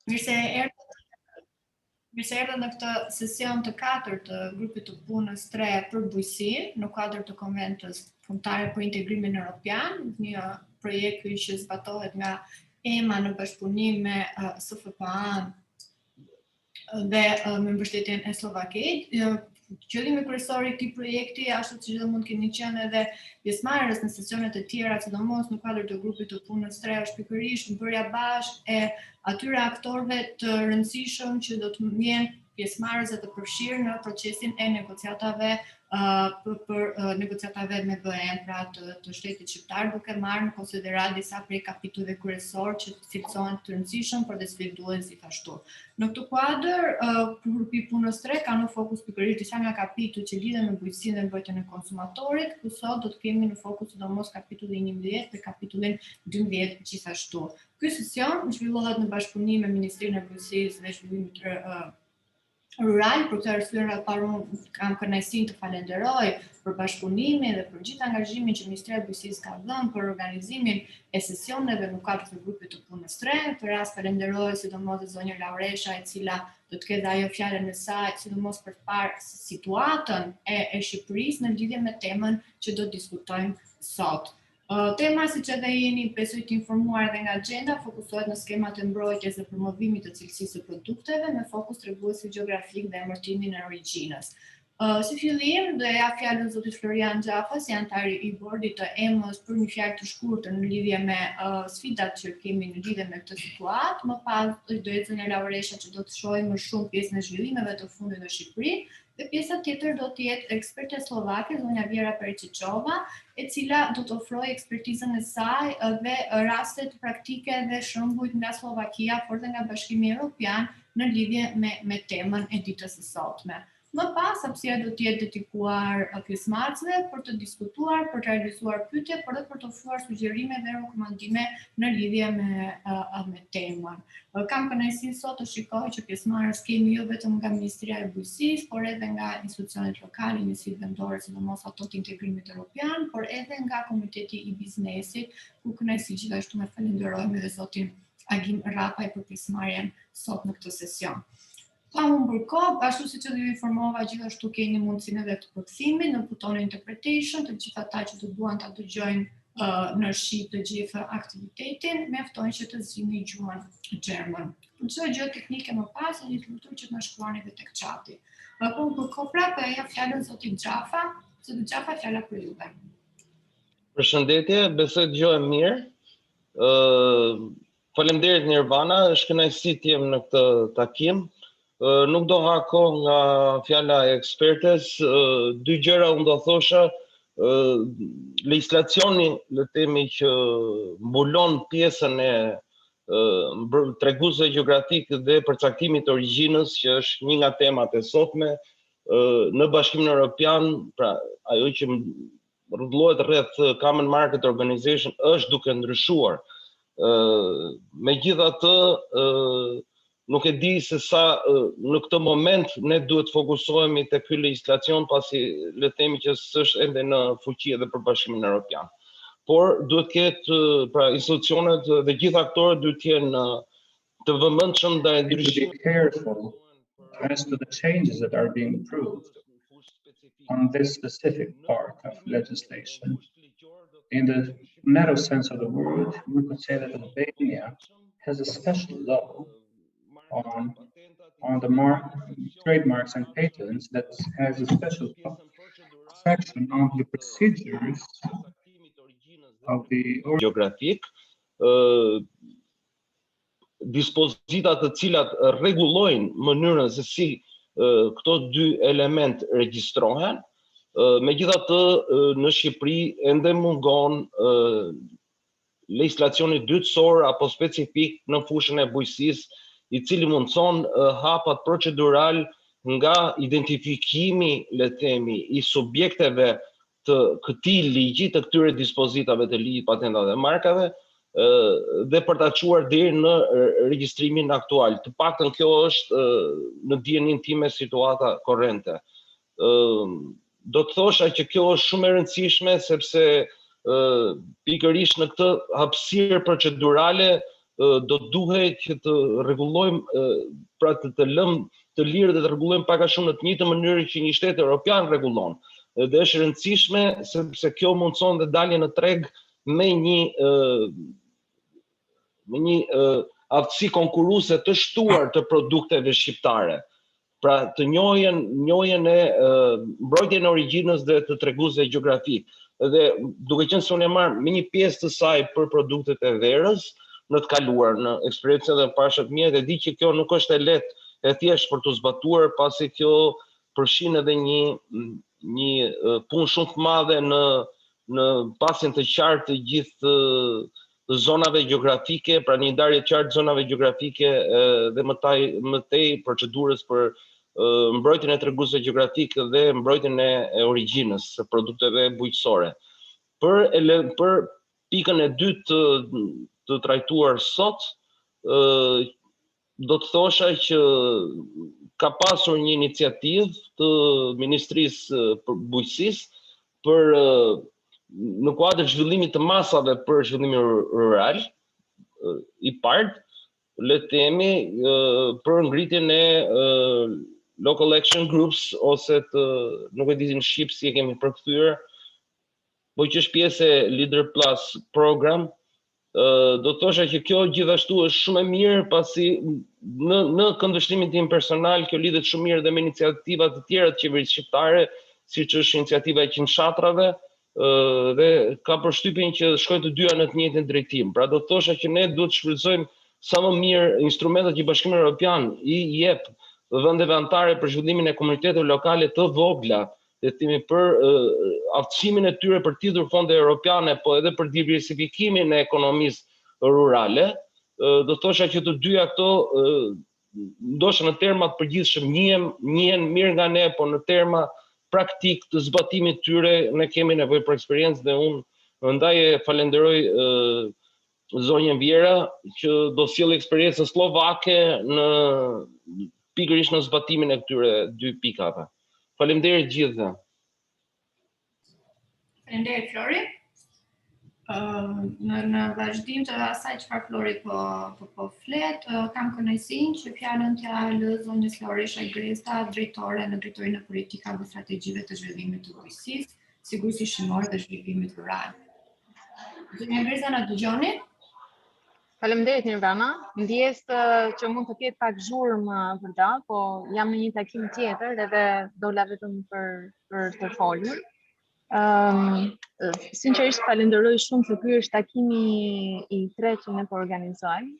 Mirë se erdhët në këtë sesion të 4 të grupit të punës 3 për bujqësi në kuadër të konventës kombëtare për integrimin evropian, një projekt që zbatohet nga EMA në bashkëpunim me SFPA-n dhe me mbështetjen e SlovakAid. Qëllimi kryesor i këtij projekti, ashtu siç mund keni qenë edhe pjesëmarrës në sesionet e tjera, sidomos në kuadër të grupit të punës 3, është pikërisht bërja bashkë e atyre aktorëve të rëndësishëm që do të jenë pjesëmarrës dhe të përfshirë në procesin e negociatave për negociatave me BE-n, pra të shtetit shqiptar, duke marrë në konsiderat disa prej kapitujve kryesor që cilësohen të rëndësishëm për dhe sfilduhen gjithashtu. Në këtë kuadër, grupi punës 3 ka në fokus pikërisht disa nga kapituj që lidhen me bujqësinë dhe mbrojtjen e konsumatorit, ku sot do të kemi në fokus sidomos kapitullin 11 dhe kapitullin 12 gjithashtu. Ky sesion zhvillohet në bashkëpunim me Ministrinë e Bujqësisë dhe Zhvillimit Rural. Për këtë arsye unë kam kënaqësinë të falenderoj për bashkëpunimin dhe për gjithë angazhimin që Ministria e Bujqësisë ka dhënë për organizimin e sesioneve në kuadër të grupit të punës 3. Në këtë rast falenderoj sidomos zonjën Lauresha, e cila do të ketë ajo fjalën e saj, sidomos për të parë situatën e Shqipërisë në lidhje me temën që do të diskutojmë sot. Tema, siç edhe jeni besoj të informuar edhe nga agenda, fokusohet në skemat e mbrojtjes dhe promovimit të cilësisë së produkteve me fokus treguesi gjeografik dhe emërtimin e origjinës. Si fillim, do ja fjalën zotit Florian Xhafa, si antari i bordit të EMA-s, për një fjalë të shkurtër në lidhje me sfidat që kemi në lidhje me këtë situatë. Më pas do jetë zonja Lauresha që do të shohim më shumë pjesën e zhvillimeve të fundit në Shqipëri. Dhe pjesa tjetër do të jetë eksperte slovake, zonja Vjera Peričićova, e cila do të ofrojë ekspertizën e saj dhe rastet praktike dhe shembuj nga Slovakia, por dhe nga Bashkimi Evropian në lidhje me temën e ditës së sotme. Më pas, hapësira do të jetë dedikuar pjesëmarrësve për të diskutuar, për të realizuar pyetje, por edhe për të ofruar sugjerime dhe rekomandime në lidhje me temën. Kam kënaqësinë sot të shikoj që pjesëmarrës kemi jo vetëm nga Ministria e Bujqësisë, por edhe nga institucionet lokale, njësitë vendore, sidomos ato të integrimit evropian, por edhe nga Komiteti i Biznesit, ku kënaqësi gjithashtu me falenderojmë edhe zotin Agim Rapaj për pjesëmarrjen sot në këtë sesion. Pa më mbërkohë, ashtu si që dhe ju informova, gjithashtu keni mundësinë edhe të përkthimit në butonin interpretation, të gjithë ata që të duan ta dëgjojnë në shqip të gjithë aktivitetin, mjafton që të zgjidhni gjuhën gjermën. Për çdo gjë teknike më pas, ju lutem që të na shkruani edhe tek chati. Pa më mbërkohë, pra ja fjalën zotit Xhafa, zotit Xhafa, fjala për juve. Përshëndetje, besoj dëgjohem mirë. Faleminderit Nirvana, është kënaqësi të jem në këtë takim. Nuk do ha kohë nga fjala e ekspertes, dy gjëra unë do thosha, legjislacioni, le themi që mbulon pjesën e treguesve gjeografik dhe përcaktimit të origjinës, që është një nga temat e sotme në Bashkimin Evropian, pra ajo që rrotullohet rreth Common Market Organization është duke ndryshuar. Megjithatë, nuk e di se sa në këtë moment ne duhet fokusohemi te ky legjislacion, pasi le të themi që s'është ende në fuqi edhe për Bashkimin Evropian. Por duhet ketë, pra institucionet dhe gjithë aktorët duhet të jenë të vëmendshëm ndaj ndryshimeve as to the changes that are being approved on this specific part of legislation. In the narrow sense of the word, we could say that Albania has a special law on the trademarks and patents that has a special section on the procedures of the geografik, dispozitat të cilat rregullojnë mënyrën se si këto dy element regjistrohen. Megjithatë, në Shqipëri ende mungon legjislacioni dytësor apo specifik në fushën e bujqësisë, i cili mundson hapat procedural nga identifikimi, le të themi, i subjekteve të këtij ligji, të këtyre dispozitave të ligjit patentave dhe markave, dhe për ta çuar deri në regjistrimin aktual. Të paktën kjo është në dijenin time situata korrente. Do të thosha që kjo është shumë e rëndësishme sepse pikërisht në këtë hapësirë procedurale do duhet që të rregullojmë, pra të lëmë të lirë dhe të rregullojmë pak a shumë në të njëjtën mënyrë që një shtet evropian rregullon. Dhe është e rëndësishme sepse kjo mundson dhe dalje në treg me një aftësi konkurruese të shtuar të produkteve shqiptare. Pra të njohjen e mbrojtjen e origjinës dhe të treguesve gjeografik. Dhe duke qenë se unë e marr me një pjesë të saj për produktet e verës në të kaluar, në eksperiencën dhe pashat mia, dhe di që kjo nuk është e lehtë e thjesht për të zbatuar, pasi kjo përfshin edhe një punë shumë të madhe në pasjen të qartë të gjithë zonave gjeografike, pra një ndarje të qartë zonave gjeografike dhe më tej procedurës për mbrojtjen e treguesve gjeografik dhe mbrojtjen e origjinës së produkteve bujqësore. Për pikën e dytë të trajtuar sot, do të thosha që ka pasur një iniciativë të Ministrisë për Bujqësisë për në kuadër zhvillimit të masave për zhvillimin rural, i parë, le të themi, për ngritjen e local action groups, ose nuk e di në shqip si e kemi përkthyer, po që është pjesë e Leader Plus program. Do të thosha që kjo gjithashtu është shumë e mirë, pasi në këndvështrimin tim personal kjo lidhet shumë mirë dhe me iniciativat të tjera të qeverisë shqiptare, siç është iniciativa e qindrshatrave, dhe ka përshtypjen që shkojnë të dyja në të njëjtin drejtim. Pra do të thosha që ne duhet të shfrytëzojmë sa më mirë instrumentet që Bashkimi Evropian i jep vendeve anëtare për zhvillimin e komuniteteve lokale të vogla, dhe themi për aftësimin e tyre për të lidhur fonde europiane, po edhe për diversifikimin e ekonomisë rurale. Do të thosha që të dyja këto, ndoshta në terma të përgjithshëm njihen mirë nga ne, po në terma praktik të zbatimit tyre ne kemi nevojë për eksperiencë, dhe unë ndaj e falenderoj zonjën Vjera që do sjellë eksperiencën slovake në pikërisht në zbatimin e këtyre dy pikave. Faleminderit gjithëve. Faleminderit Flori. Në vazhdim të asaj çfarë Flori po flet, kam kënaqësinë që fjalën t'ia lë zonjës Lauresha Gresta, drejtore në Drejtorinë e Politikave dhe Strategjive të Zhvillimit të Bujqësisë, Sigurisë Shënore dhe Zhvillimit Rural. Zonja Gresta, na dëgjoni? Faleminderit Nirvana. Ndjes që mund të ketë pak zhurmë për ta, po jam në një takim tjetër edhe dola vetëm për të folur. Sinqerisht falenderoj shumë se ky është takimi i tretë që ne po organizojmë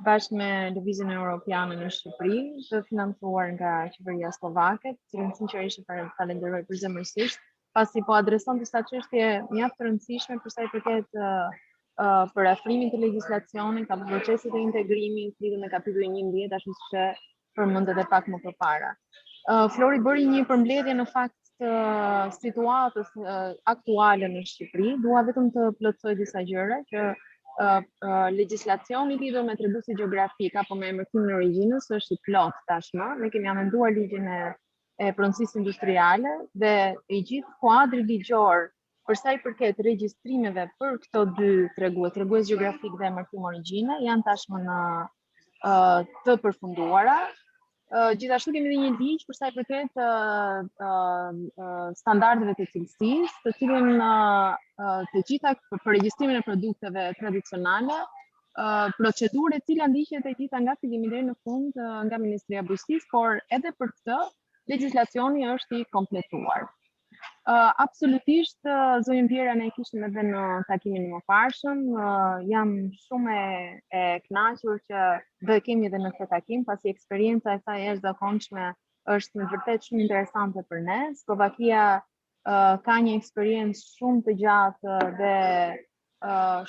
bashkë me Lëvizjen Europiane në Shqipëri, të financuar nga qeveria slovake, cilën sinqerisht falenderoj përzemërsisht, pasi po adreson disa çështje mjaft të rëndësishme për sa i përket për afrimin të legjislacionit, ka proceset e integrimit lidhur me kapitullin 11, ashtu siç përmendet edhe pak më përpara. Flori bëri një përmbledhje në fakt të situatës aktuale në Shqipëri. Dua vetëm të plotësoj disa gjëra që legjislacioni lidhur me treguesin gjeografik apo me emërtimin e origjinës është i plot tashmë. Ne kemi amenduar ligjin e pronësisë industriale dhe i gjithë kuadri ligjor për sa i përket regjistrimeve për këto dy tregues gjeografik dhe emërtim origjine janë tashmë në të përfunduara. Gjithashtu kemi dhe një ligj për sa i përket standardeve të cilësisë, të cilën të gjitha për regjistrimin e produkteve tradicionale, procedurë e cila ndiqet e gjitha nga fillimi deri në fund nga Ministria e Bujqësisë, por edhe për këtë legjislacioni është i kompletuar. Absolutisht, zonjën Vjera ne kishim edhe në takimin më parshëm. Jam shumë e kënaqur që do e kemi edhe në këtë takim, pasi eksperienca e saj e jashtëzakonshme është në vërtet shumë interesante për ne. Slovakia ka një eksperiencë shumë të gjatë dhe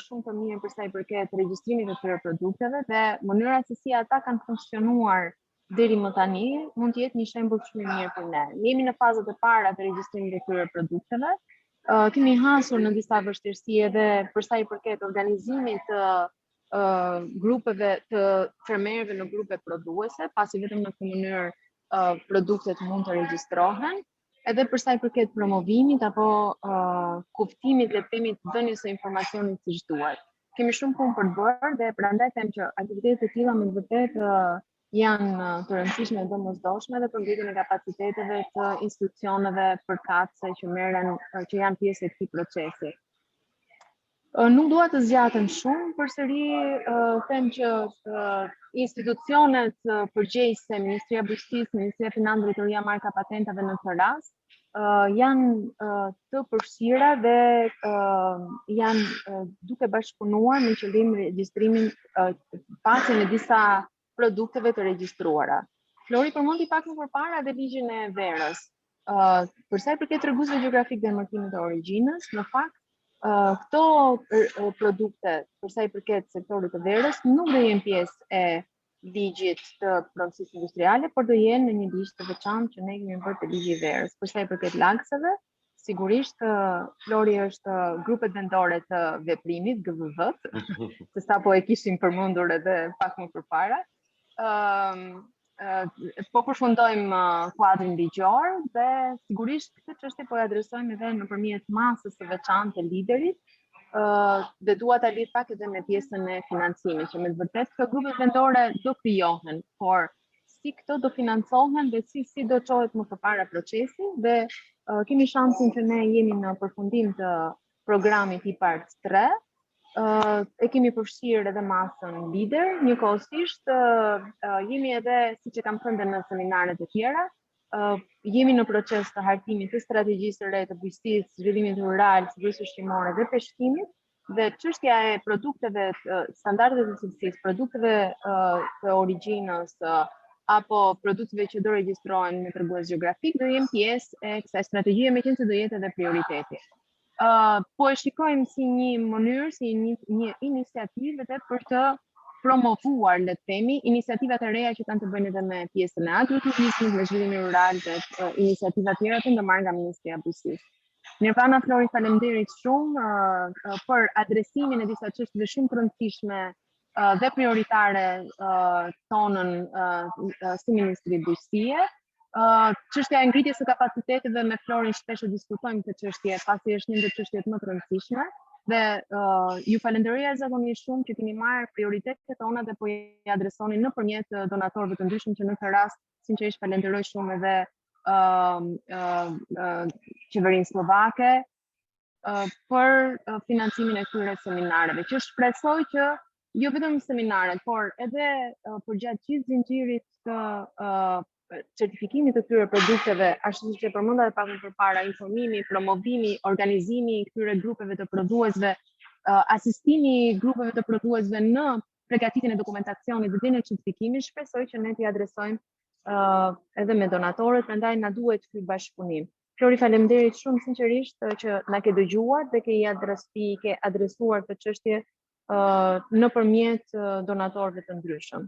shumë të mirë për sa i përket regjistrimit të këtyre produkteve, dhe mënyra se si ata kanë funksionuar deri më tani mund të jetë një shembull shumë i mirë për ne. Jemi në fazat e para të regjistrimit të këtyre produkteve. Kemi hasur në disa vështirësi edhe për sa i përket organizimit të grupeve të fermerëve në grupe prodhuese, pasi vetëm në këtë mënyrë produktet mund të regjistrohen, edhe për sa i përket promovimit apo kuptimit, le të themi, të dhënies së informacionit siç duhet. kemi shumë punë për të bërë dhe prandaj them që aktivitetet e tilla me vërtet janë të rëndësishme dhe domosdoshme dhe për ngritjen e kapaciteteve të institucioneve përkatëse që janë pjesë e këtij procesi. Nuk dua të zgjatem shumë, përsëri them që institucionet përgjegjëse, Ministria e Bujqësisë, Ministria e Financave, Drejtoria e Marka Patentave në këtë rast, janë të përfshira dhe janë duke bashkëpunuar me qëllim regjistrimin pasjen e disa produkteve të regjistruara. Flori përmendi pak më përpara edhe ligjin e verës. Për sa i përket treguesve gjeografik dhe emërtimit të origjinës, në fakt këto produkte, për sa i përket sektorit të verës, nuk do jenë pjesë e ligjit të pronësisë industriale, por do jenë në një ligj të veçantë që ne kemi bërë të ligji i verës. Për sa i përket lagseve, sigurisht Flori është grupet vendore të veprimit, GVV-t, se sapo e kishim përmendur edhe pak më përpara. Po përfundojmë kuadrin ligjor dhe sigurisht këtë çështje po e adresojmë edhe nëpërmjet masës së veçantë të liderit dhe dua ta lidh pak edhe me pjesën e financimit, që me të vërtetë këto grupe vendore do krijohen, por si këto do financohen dhe si do çohet më përpara procesi dhe kemi shansin që ne jemi në përfundim të programit IPART 3. E kemi përfshirë edhe masën lider, njëkohësisht jemi edhe, siç e kam thënë në seminaret e tjera, jemi në proces të hartimit të strategjisë së re të bujqësisë, zhvillimit rural, sigurisë ushqimore dhe peshqimit, dhe çështja e produkteve, standardeve të cilësisë, produkteve të origjinës apo produkteve që do regjistrohen me tregues gjeografik do jenë pjesë e kësaj strategjie, meqense do jetë edhe prioriteti. Po e shikojmë si një mënyrë, si një iniciativë për të promovuar, le të themi, iniciativat e reja që kanë të bëjnë edhe me pjesën e agroturizmit, me zhvillimin rural dhe iniciativa tjera të ndërmarrë nga Ministria e Bujqësisë. Nirvana, Flori, faleminderit shumë për adresimin e disa çështjeve shumë të rëndësishme dhe prioritare tonën si Ministri i Bujqësisë. Çështja e ngritjes së kapaciteteve me Florin shpesh e diskutojmë këtë çështje, pasi është një ndër çështjet më të rëndësishme dhe ju falenderoj zakonisht shumë që keni marrë prioritetet tona dhe po i adresoni nëpërmjet donatorëve të ndryshëm, që në këtë rast sinqerisht falenderoj shumë edhe qeverinë slovake për financimin e këtyre seminareve, që shpresoj që jo vetëm seminaret, por edhe përgjatë gjithë zinxhirit të certifikimit të këtyre produkteve, ashtu siç e përmenda edhe pak më përpara, informimi, promovimi, organizimi i këtyre grupeve të prodhuesve, asistimi grupeve të prodhuesve në përgatitjen e dokumentacionit dhe në certifikimin, shpresoj që ne t'i adresojmë edhe me donatorët, prandaj na duhet ky bashkëpunim. Flori, faleminderit shumë sinqerisht që na ke dëgjuar dhe ke adresuar këtë çështje nëpërmjet donatorëve të ndryshëm.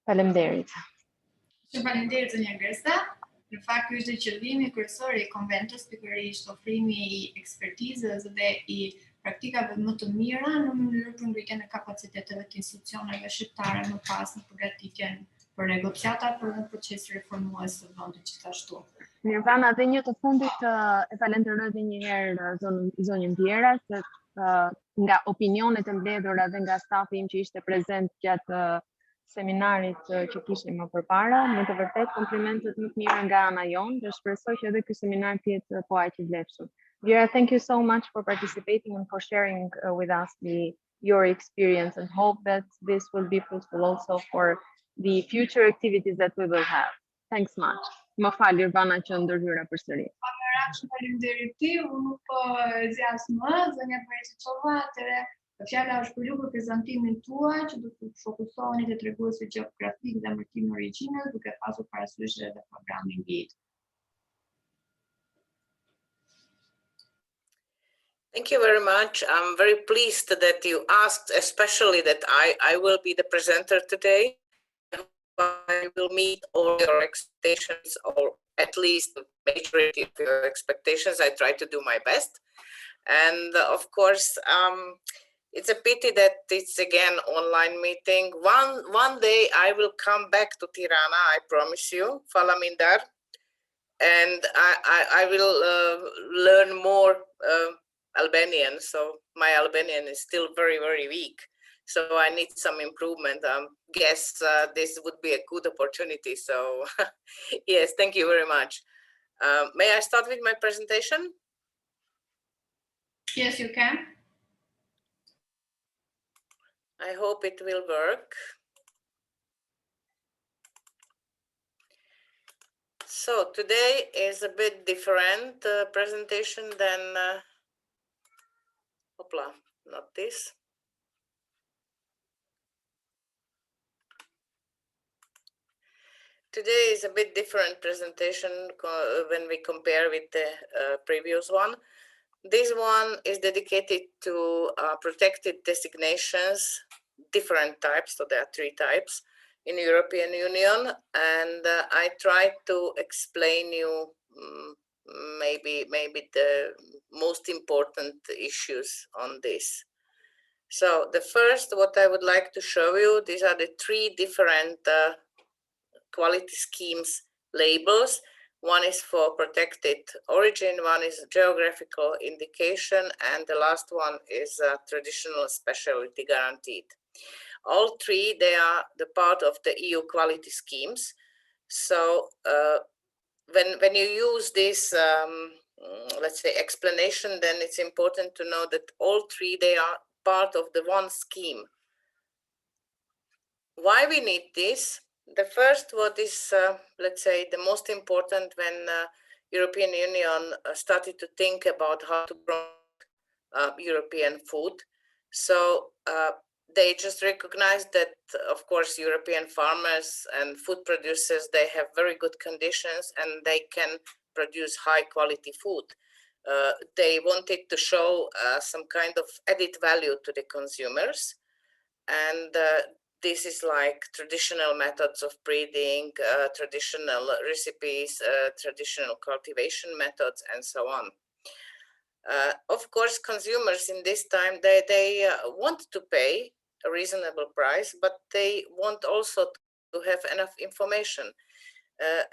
Faleminderit. Faleminderit zënja Gresta. Në fakt ky është qëllimi kryesor i konventës, pikërisht ofrimi i ekspertizës dhe i praktikave më të mira në mënyrë për ngritjen e kapaciteteve të institucioneve shqiptare më pas në përgatitjen për negociata për një proces reformues të vendit gjithashtu. Nirvana, dhe një të fundit e falenderoj edhe një herë zonjën Vjera, se nga opinionet e mbledhura dhe nga stafi im që ishte prezent gjatë seminarit që kishim më përpara, me të vërtet komplimentet më të mira nga ana jonë dhe shpresoj që edhe ky seminar të jetë po aq i vlefshëm. Vera, thank you so much for participating and for sharing with us your experience, and hope that this will be fruitful also for the future activities that we will have. Thanks much. Më fal, Urbana, që ndërhyra përsëri. Faleminderit ti, unë nuk po zjas më, zënja Përqova, atëre fjala është për ju për prezantimin tuaj, që do të fokusoheni te treguesi gjeografik dhe emërtimi origjinës, duke pasur parasysh edhe programin GATE. Thank you very much. I'm very pleased that you asked, especially that I will be the presenter today. I will meet all your expectations, or at least the majority of your expectations. I try to do my best. And of course, it's a pity that it's again online meeting. One day I will come back to Tirana, I promise you, Falamindar, and I will learn more Albanian, so my Albanian is still very, very weak. So I need some improvement. Guess this would be a good opportunity. So yes, thank you very much. May I start with my presentation? Yes, you can. I hope it will work. So today is a bit different presentation than, hopla, not this. Today is a bit different presentation when we compare with the previous one. This one is dedicated to protected designations, different types, so there are 3 types in European Union, and I try to explain you maybe the most important issues on this. So the first, what I would like to show you, these are the 3 different quality schemes labels. One is for protected origin, one is geographical indication, and the last one is traditional specialty guaranteed. All 3, they are the part of the EU quality schemes. So when you use this, let's say, explanation, then it's important to know that all 3, they are part of the one scheme. Why we need this? The first, what is, let's say, the most important when European Union started to think about how to promote European food. So they just recognized that, of course, European farmers and food producers, they have very good conditions and they can produce high quality food. They wanted to show some kind of added value to the consumers. And this is like traditional methods of breeding, traditional recipes, traditional cultivation methods, and so on. Of course, consumers in this time, they want to pay a reasonable price, but they want also to have enough information.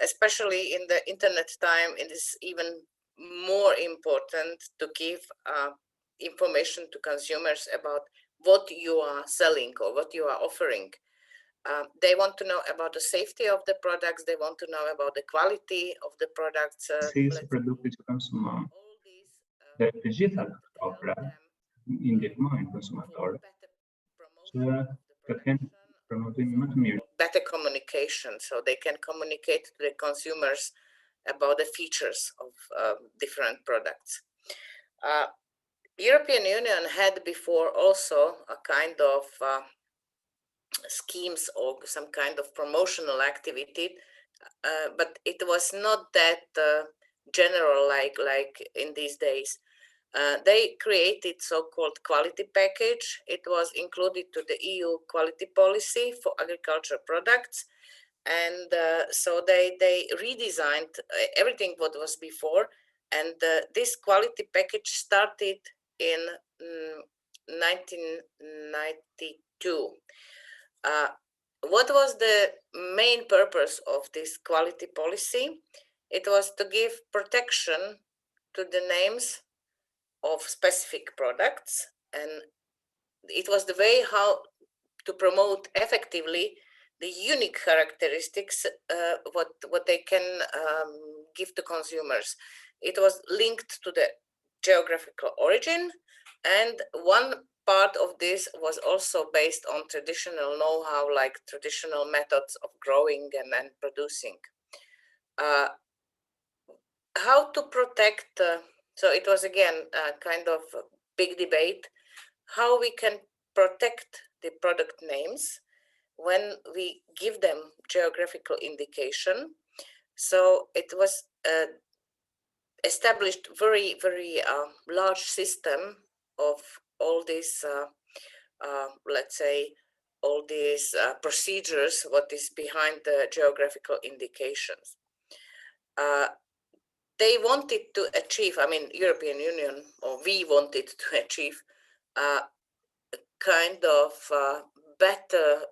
Especially in the internet time, it is even more important to give information to consumers about what you are selling or what you are offering. They want to know about the safety of the products. They want to know about the quality of the products. Produktët që konsumon. Dhe të gjitha këto pra indihmojnë konsumatorët që të kenë promovimin më të mirë. Better communication, so they can communicate to the consumers about the features of different products. European Union had before also a kind of schemes or some kind of promotional activity, but it was not that general like in these days. They created so-called quality package. It was included to the EU quality policy for agriculture products. And so they redesigned everything what was before. And this quality package started in 1992. What was the main purpose of this quality policy? It was to give protection to the names of specific products, and it was the way how to promote effectively the unique characteristics what they can give to consumers. It was linked to the geographical origin, and one part of this was also based on traditional know-how, like traditional methods of growing and producing. How to protect, so it was again a kind of a big debate, how we can protect the product names when we give them geographical indication. So it was established very large system of all these, let's say, all these procedures, what is behind the geographical indications. They wanted to achieve, I mean, European Union, or we wanted to achieve a kind of better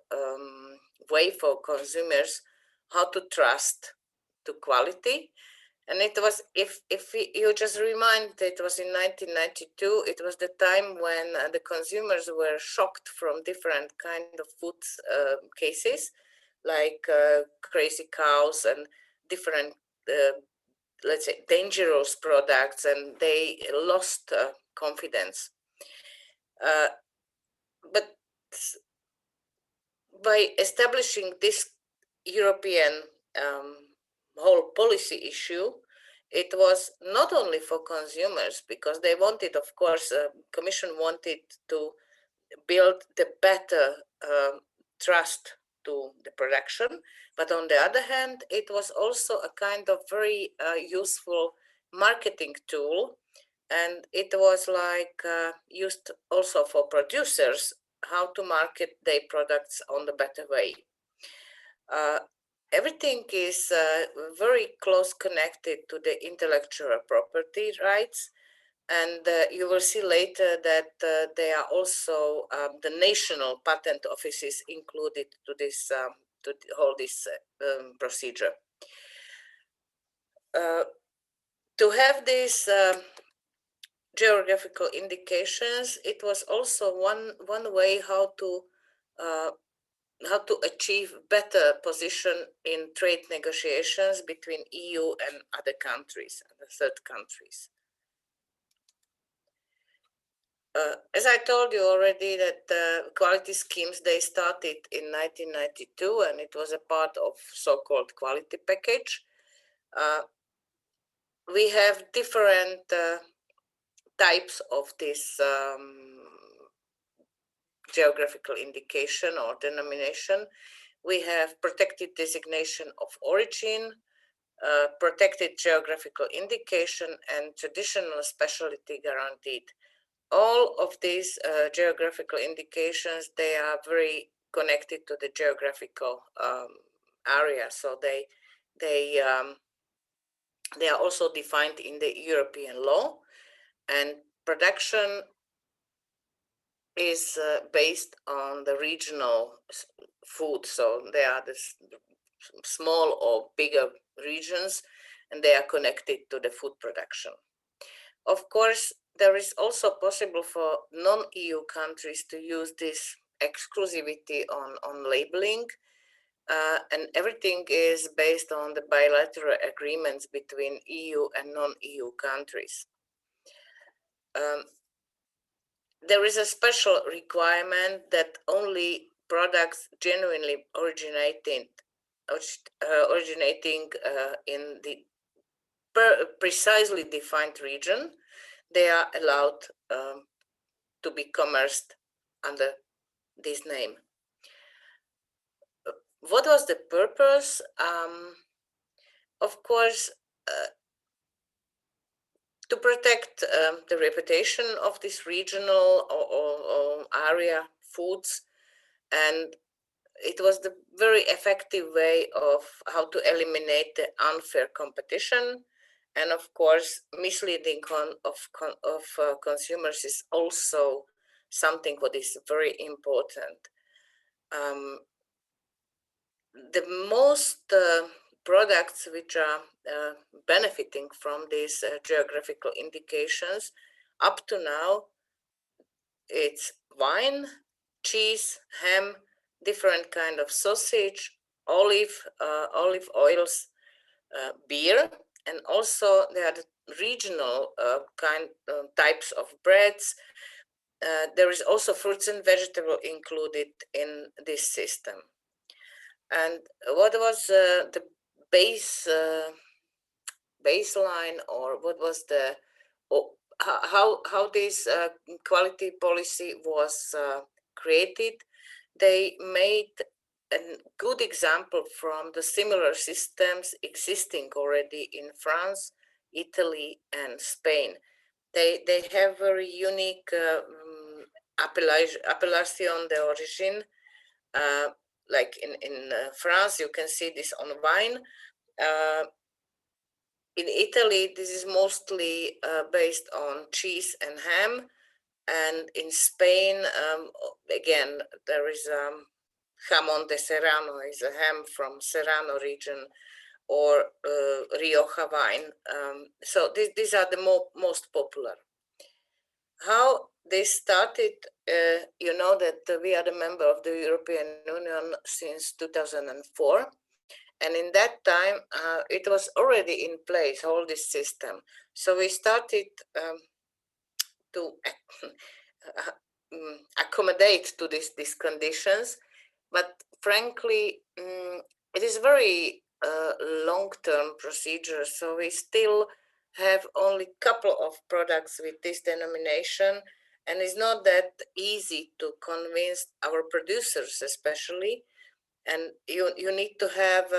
way for consumers how to trust to quality. And it was, if you just remind, it was in 1992, it was the time when the consumers were shocked from different kind of food cases, like crazy cows and different, let's say, dangerous products, and they lost confidence. But by establishing this European whole policy issue, it was not only for consumers, because they wanted, of course, Commission wanted to build the better trust to the production, but on the other hand, it was also a kind of very useful marketing tool, and it was like used also for producers how to market their products on the better way. Everything is very close connected to the intellectual property rights, and you will see later that there are also the national patent offices included to this to hold this procedure. To have these geographical indications, it was also one way how to achieve better position in trade negotiations between EU and other countries, and third countries. As I told you already, that quality schemes, they started in 1992, and it was a part of so-called quality package. We have different types of this geographical indication or denomination. We have protected designation of origin, protected geographical indication, and traditional specialty guaranteed. All of these geographical indications, they are very connected to the geographical area. So they are also defined in the European law, and production is based on the regional food. So they are this small or bigger regions, and they are connected to the food production. Of course, there is also possible for non-EU countries to use this exclusivity on labeling, and everything is based on the bilateral agreements between EU and non-EU countries. There is a special requirement that only products genuinely originating in the precisely defined region, they are allowed to be commerced under this name. What was the purpose? Of course, to protect the reputation of this regional or area foods, and it was the very effective way of how to eliminate the unfair competition. And of course, misleading of consumers is also something what is very important. The most products which are benefiting from these geographical indications up to now, it's wine, cheese, ham, different kind of sausage, olive oils, beer, and also there are the regional types of breads. There is also fruits and vegetables included in this system. And what was the baseline, or what was the how this quality policy was created? They made a good example from the similar systems existing already in France, Italy, and Spain. They have very unique appellation d'origine. Like in France, you can see this on wine. In Italy, this is mostly based on cheese and ham. And in Spain, again, there is jamón de Serrano, is a ham from Serrano region. or Rioja wine. So these are the most popular. How this started, you know that we are the member of the European Union since 2004. And in that time, it was already in place, all this system. So we started to accommodate to these conditions. But frankly, it is very long-term procedure. So we still have only a couple of products with this denomination. And it's not that easy to convince our producers, especially. And you need to have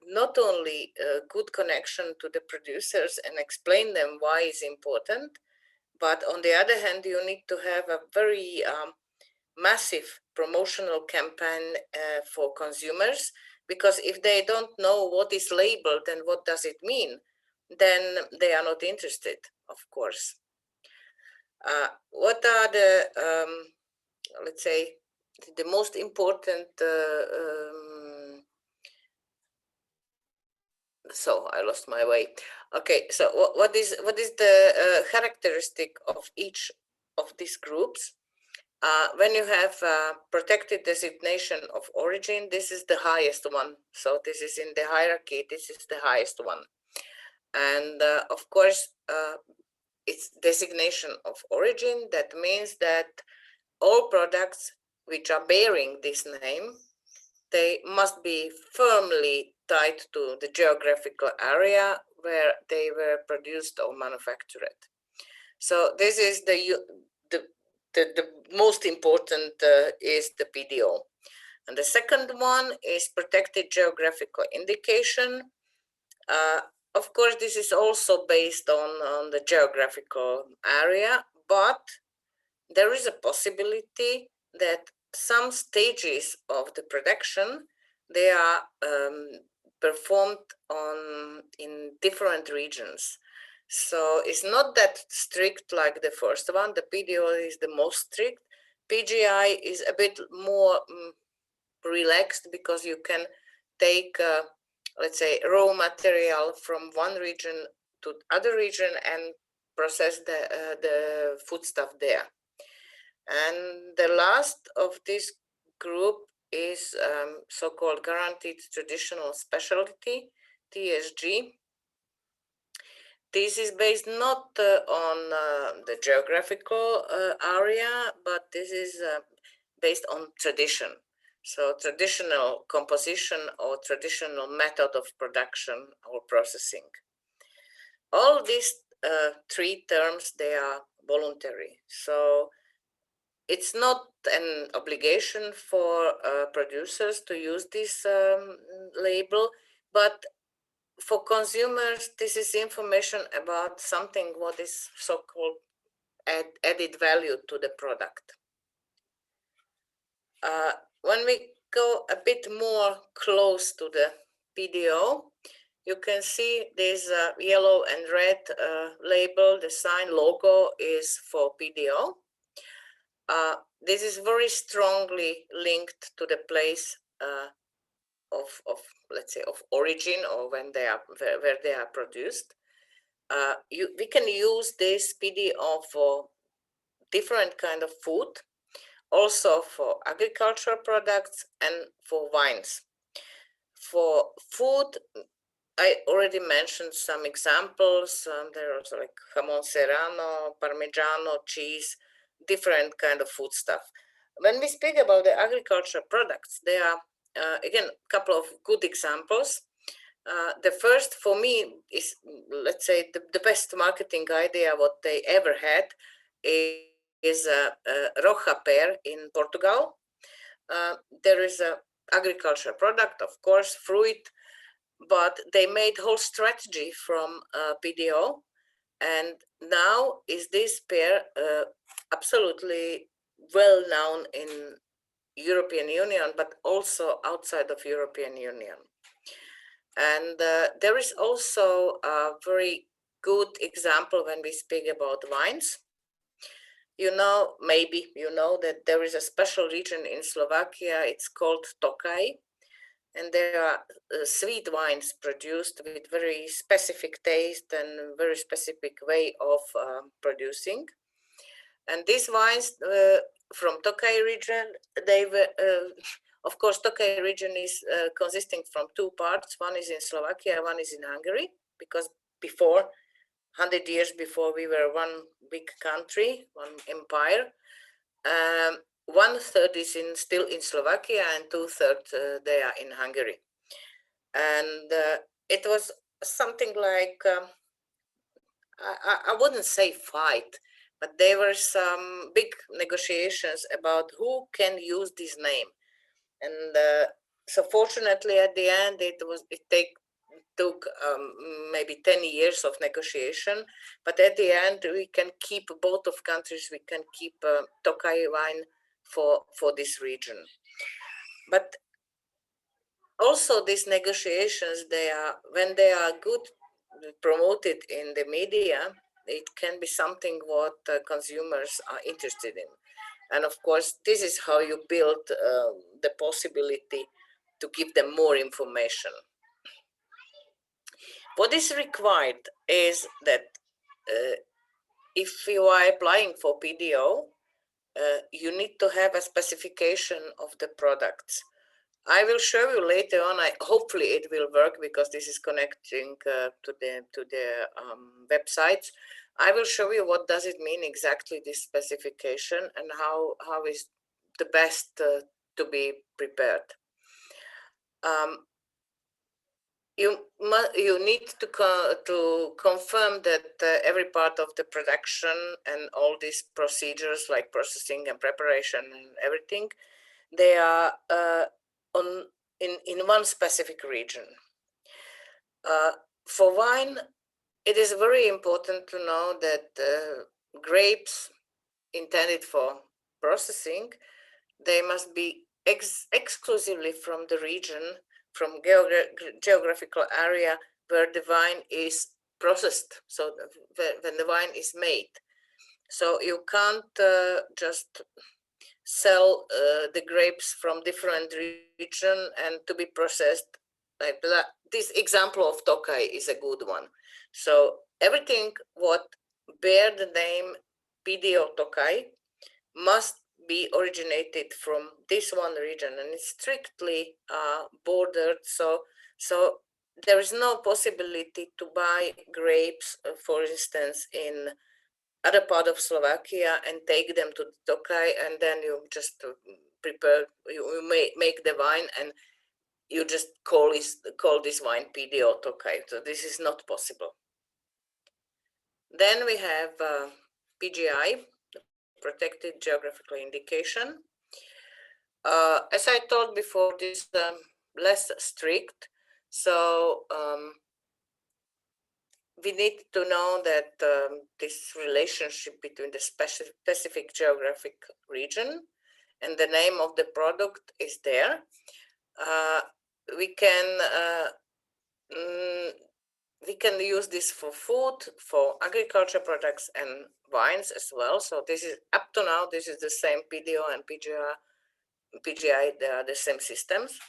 not only a good connection to the producers and explain them why it's important, but on the other hand, you need to have a very massive promotional campaign for consumers, because if they don't know what is labeled and what does it mean, then they are not interested, of course. What are the, let's say, the most important so I lost my way. Okay, so what is the characteristic of each of these groups? When you have protected designation of origin, this is the highest one. So this is in the hierarchy, this is the highest one. And of course, it's designation of origin. That means that all products which are bearing this name, they must be firmly tied to the geographical area where they were produced or manufactured. So this is the most important is the PDO. And the second one is protected geographical indication. Of course, this is also based on the geographical area, but there is a possibility that some stages of the production, they are performed in different regions. So it's not that strict like the first one. The PDO is the most strict. PGI is a bit more relaxed, because you can take, let's say, raw material from one region to other region and process the foodstuff there. And the last of this group is so-called guaranteed traditional specialty, TSG. This is based not on the geographical area, but this is based on tradition. So traditional composition or traditional method of production or processing. All these three terms, they are voluntary. So it's not an obligation for producers to use this label, but for consumers, this is information about something what is so-called added value to the product. When we go a bit more close to the PDO, you can see this yellow and red label, the sign logo is for PDO. This is very strongly linked to the place of let's say of origin, or when they are where they are produced. We can use this PDO for different kind of food, also for agricultural products and for wines. For food, I already mentioned some examples. There are also like jamón serrano, parmigiano, cheese, different kind of food stuff. When we speak about the agricultural products, there are again a couple of good examples. The first for me is, let's say, the best marketing idea what they ever had is Roja pear in Portugal. There is a agricultural product, of course, fruit, but they made whole strategy from PDO, and now is this pear absolutely well known in European Union, but also outside of European Union. And there is also a very good example when we speak about wines. You know, maybe you know that there is a special region in Slovakia, it's called Tokaj. and there are sweet wines produced with very specific taste and very specific way of producing. And these wines from Tokaj region, they were, of course, Tokaj region is consisting from two parts. One is in Slovakia, one is in Hungary, because before, 100 years before, we were one big country, one empire. 1/3 is still in Slovakia, and 2/3 they are in Hungary. And it was something like, I wouldn't say fight, but there were some big negotiations about who can use this name. And so fortunately at the end it took maybe 10 years of negotiation, but at the end we can keep both of countries, we can keep Tokaj wine for this region. But also these negotiations, when they are good promoted in the media, it can be something what consumers are interested in. And of course, this is how you build the possibility to give them more information. What is required is that if you are applying for PDO, you need to have a specification of the products. I will show you later on. Hopefully it will work, because this is connecting to the websites. I will show you what does it mean exactly, this specification, and how is the best to be prepared. You need to confirm that every part of the production and all these procedures like processing and preparation and everything, they are in one specific region. For wine, it is very important to know that grapes intended for processing, they must be exclusively from the region, from geographical area where the wine is processed, so when the wine is made. So you can't just sell the grapes from different region and to be processed like that. This example of Tokaj is a good one. So everything what bear the name PDO Tokaj must be originated from this one region, and it's strictly bordered. So there is no possibility to buy grapes, for instance, in other part of Slovakia and take them to Tokaj, and then you just prepare, you make the wine, and you just call this wine PDO Tokaj. So this is not possible. Then we have PGI, protected geographical indication. As I told before, this is less strict. So we need to know that this relationship between the specific geographic region and the name of the product is there. We can use this for food, for agriculture products and wines as well. So this is up to now, this is the same PDO and PGI, they are the same systems.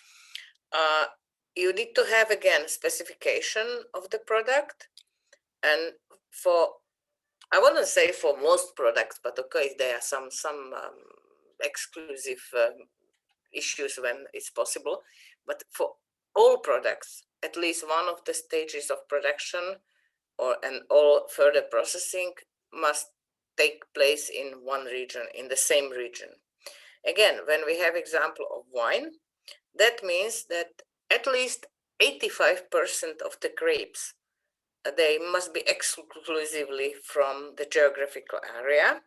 You need to have, again, specification of the product. And I wouldn't say for most products, but okay, there are some exclusive issues when it's possible. But for all products, at least one of the stages of production and all further processing must take place in one region, in the same region. Again, when we have example of wine, that means that at least 85% of the grapes, they must be exclusively from the geographical area,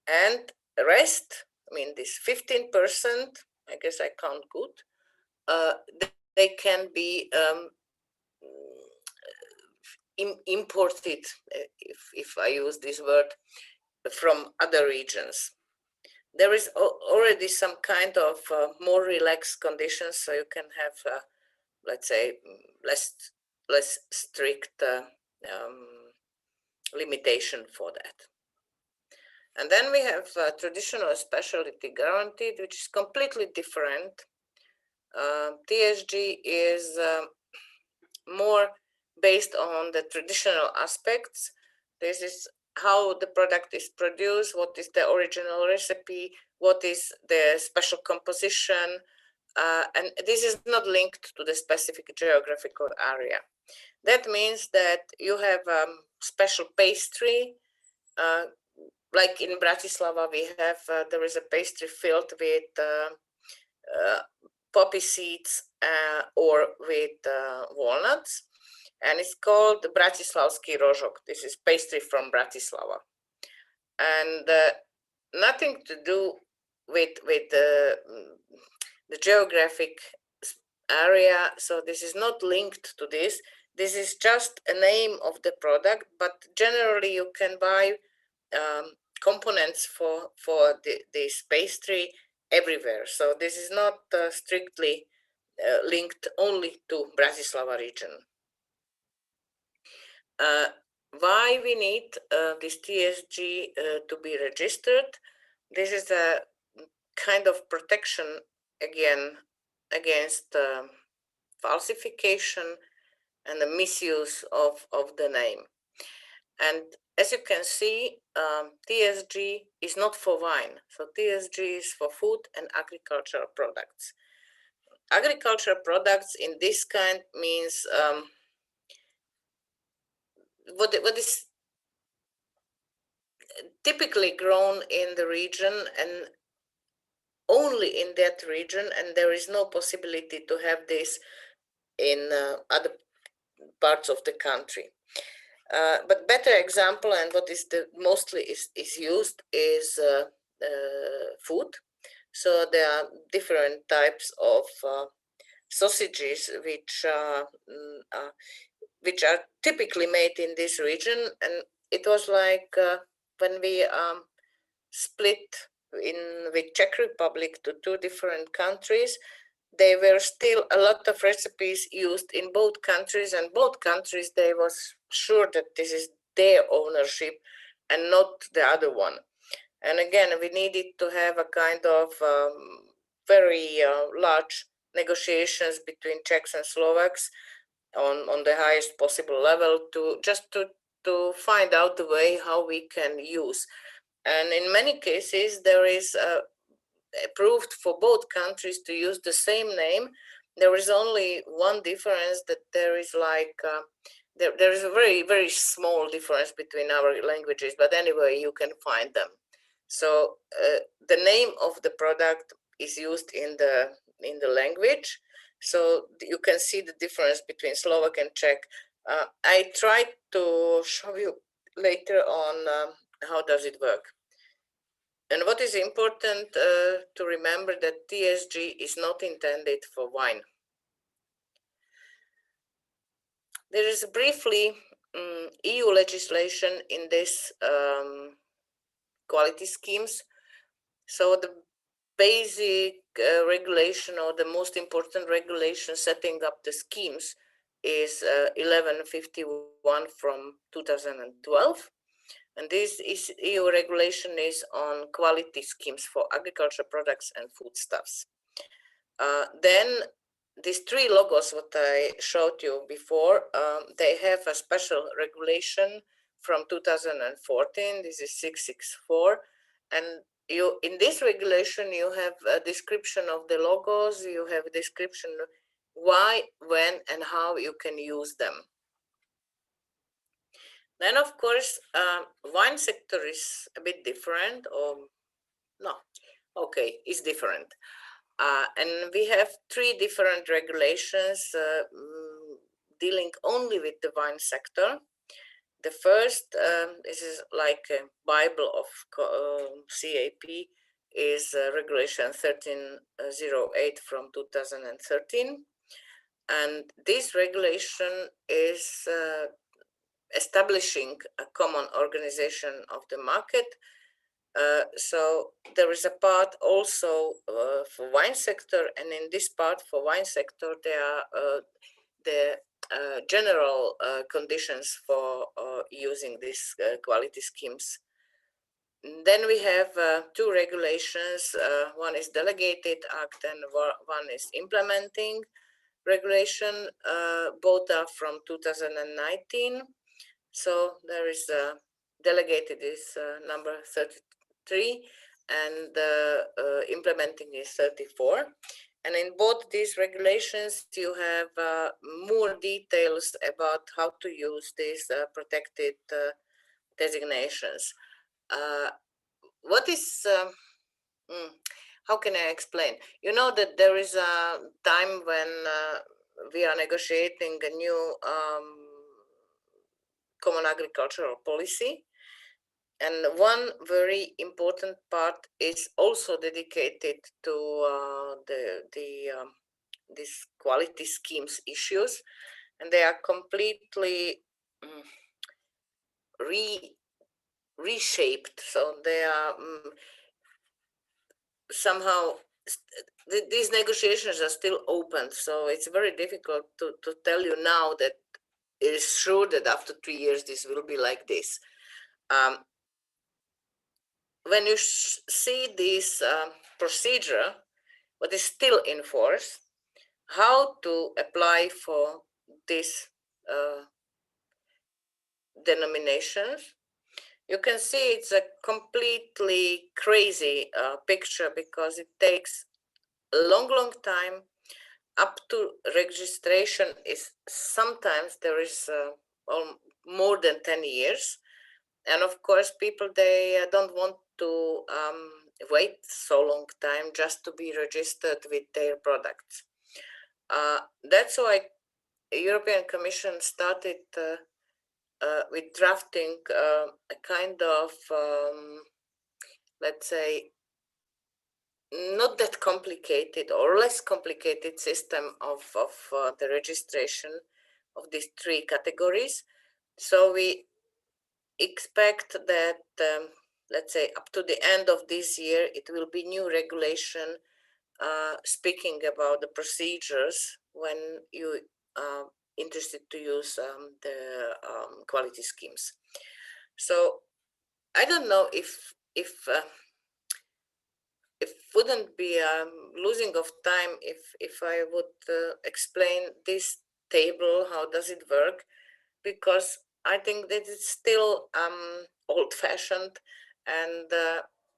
and the rest, I mean this 15%, I guess I count good, they can be imported, if I use this word, from other regions. There is already some kind of more relaxed conditions, so you can have, let's say, less strict limitation for that. And then we have traditional specialty guaranteed, which is completely different. TSG is more based on the traditional aspects. This is how the product is produced, what is the original recipe, what is the special composition, and this is not linked to the specific geographical area. That means that you have special pastry, like in Bratislava we have, there is a pastry filled with poppy seeds or with walnuts, and it's called Bratislavský rožok. This is pastry from Bratislava, and nothing to do with the geographic area. So this is not linked to this. This is just a name of the product, but generally you can buy components for this pastry everywhere. So this is not strictly linked only to Bratislava region. Why we need this TSG to be registered? This is a kind of protection against falsification and the misuse of the name. And as you can see, TSG is not for wine. So TSG is for food and agricultural products. Agricultural products in this kind means what is typically grown in the region and only in that region, and there is no possibility to have this in other parts of the country. But better example, and what is the mostly is used, is food. So there are different types of sausages which are typically made in this region, and it was like when we split with Czech Republic to two different countries, there were still a lot of recipes used in both countries, and both countries, they was sure that this is their ownership and not the other one. And again, we needed to have a kind of very large negotiations between Czechs and Slovaks on the highest possible level to find out the way how we can use. And in many cases, there is approved for both countries to use the same name. There is only one difference, that there is like there is a very, very small difference between our languages, but anyway, you can find them. So the name of the product is used in the language, so you can see the difference between Slovak and Czech. I tried to show you later on how does it work. And what is important to remember, that TSG is not intended for wine. There is briefly EU legislation in this quality schemes. So the basic regulation, or the most important regulation setting up the schemes, is 1151 from 2012. And this is EU regulation is on quality schemes for agriculture products and foodstuffs. Then these three logos, what I showed you before, they have a special regulation from 2014. This is 664, and you in this regulation you have a description of the logos. You have a description why, when, and how you can use them. Then, of course, wine sector is a bit different, or no, okay, it's different. And we have three different regulations dealing only with the wine sector. The first, this is like a Bible of CAP, is regulation 1308 from 2013. And this regulation is establishing a common organization of the market. So there is a part also for wine sector, and in this part for wine sector there are the general conditions for using these quality schemes. Then we have two regulations. One is delegated act and one is implementing regulation. Both are from 2019. So there is delegated is number 33 and implementing is 34. And in both these regulations, you have more details about how to use these protected designations. What is, how can I explain? You know that there is a time when we are negotiating a new common agricultural policy. And one very important part is also dedicated to these quality schemes issues, and they are completely reshaped. So they are somehow these negotiations are still open. So it's very difficult to tell you now that it is sure that after 3 years this will be like this. When you see this procedure, what is still in force, how to apply for these denominations, you can see it's a completely crazy picture because it takes a long time up to registration. Is sometimes there is more than 10 years. And of course, people, they don't want to wait so long time just to be registered with their products. That's why the European Commission started with drafting a kind of, let's say, not that complicated or less complicated system of the registration of these three categories. So we expect that, let's say, up to the end of this year, it will be new regulation speaking about the procedures when you are interested to use the quality schemes. So I don't know if wouldn't be losing of time if I would explain this table, how does it work, because I think that it's still old-fashioned, and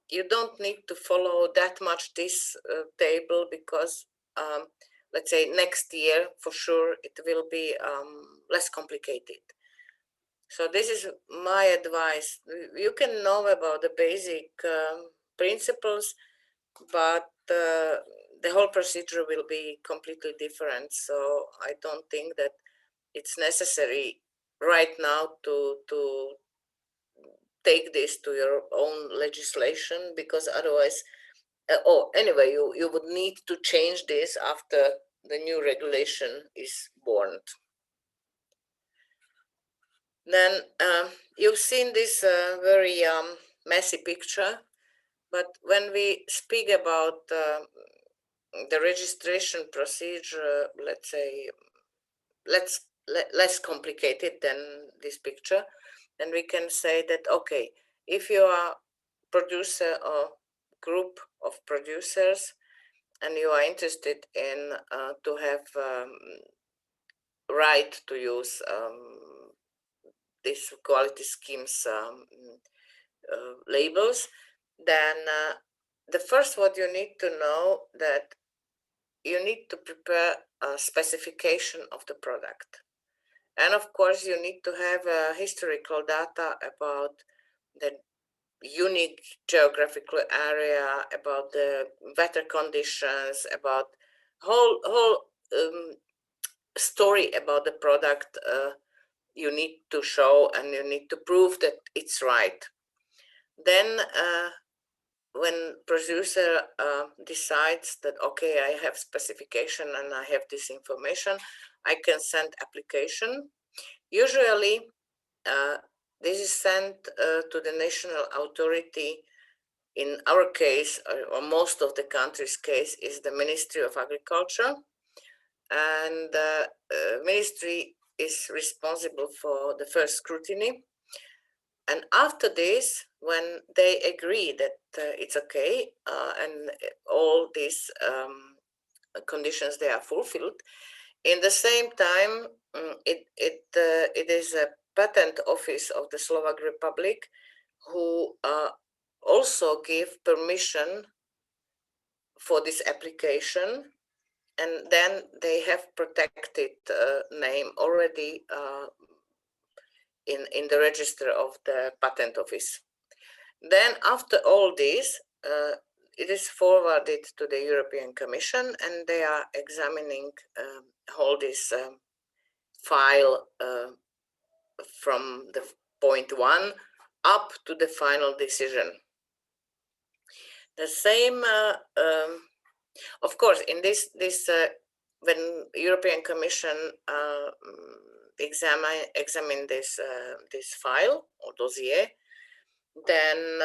you don't need to follow that much this table because, let's say, next year for sure it will be less complicated. So this is my advice. You can know about the basic principles, but the whole procedure will be completely different. So I don't think that it's necessary right now to take this to your own legislation, because otherwise, anyway, you would need to change this after the new regulation is born. Then you've seen this very messy picture, but when we speak about the registration procedure, let's say, less complicated than this picture, then we can say that, okay, if you are producer or group of producers and you are interested in to have right to use these quality schemes labels, then the first what you need to know that you need to prepare a specification of the product. And of course, you need to have historical data about the unique geographical area, about the weather conditions, about whole story about the product. You need to show and you need to prove that it's right. Then when producer decides that, okay, I have specification and I have this information, I can send application. Usually this is sent to the national authority. In our case, or most of the country's case, is the Ministry of Agriculture, and the ministry is responsible for the first scrutiny. And after this, when they agree that it's okay and all these conditions they are fulfilled, in the same time, it is a patent office of the Slovak Republic who also give permission for this application, and then they have protected name already in the register of the patent office. Then after all this, it is forwarded to the European Commission, and they are examining all this file from the point 1 up to the final decision. The same, of course, in this when European Commission examine this file or dossier, then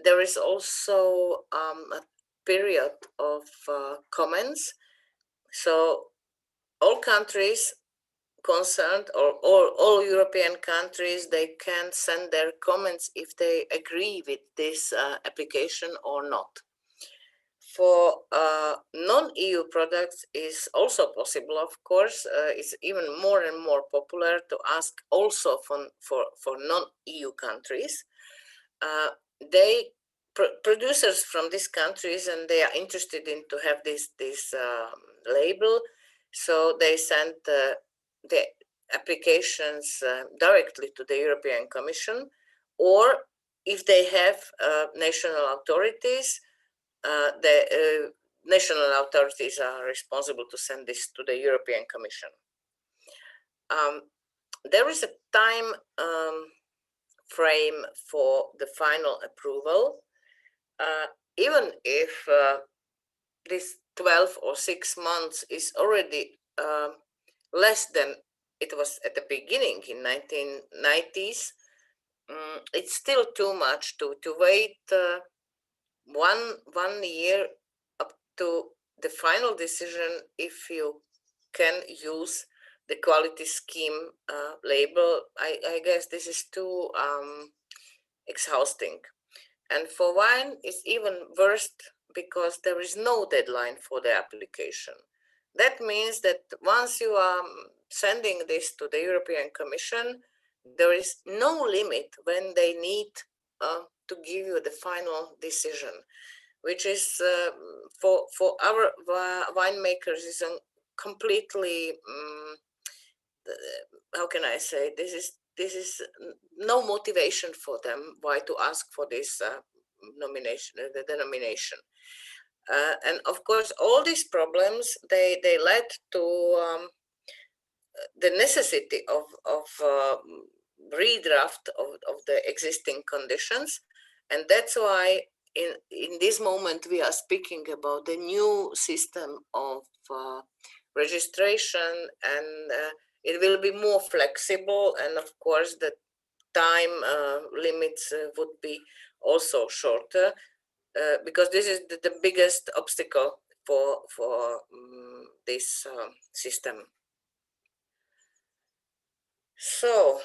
there is also a period of comments. So all countries concerned, or all European countries, they can send their comments if they agree with this application or not. For non-EU products is also possible, of course. It's even more and more popular to ask also for non-EU countries. Producers from these countries, and they are interested in to have this label, so they send the applications directly to the European Commission, or if they have national authorities, the national authorities are responsible to send this to the European Commission. There is a time frame for the final approval, even if this 12 or 6 months is already less than it was at the beginning in 1990s. It's still too much to wait 1 year up to the final decision if you can use the quality scheme label. I guess this is too exhausting. And for wine, it's even worse because there is no deadline for the application. That means that once you are sending this to the European Commission, there is no limit when they need to give you the final decision, which is for our winemakers is a completely how can I say, this is no motivation for them why to ask for this nomination, the denomination. And of course, all these problems, they led to the necessity of redraft of the existing conditions. And that's why in this moment we are speaking about the new system of registration, and it will be more flexible, and of course the time limits would be also shorter, because this is the biggest obstacle for this system. So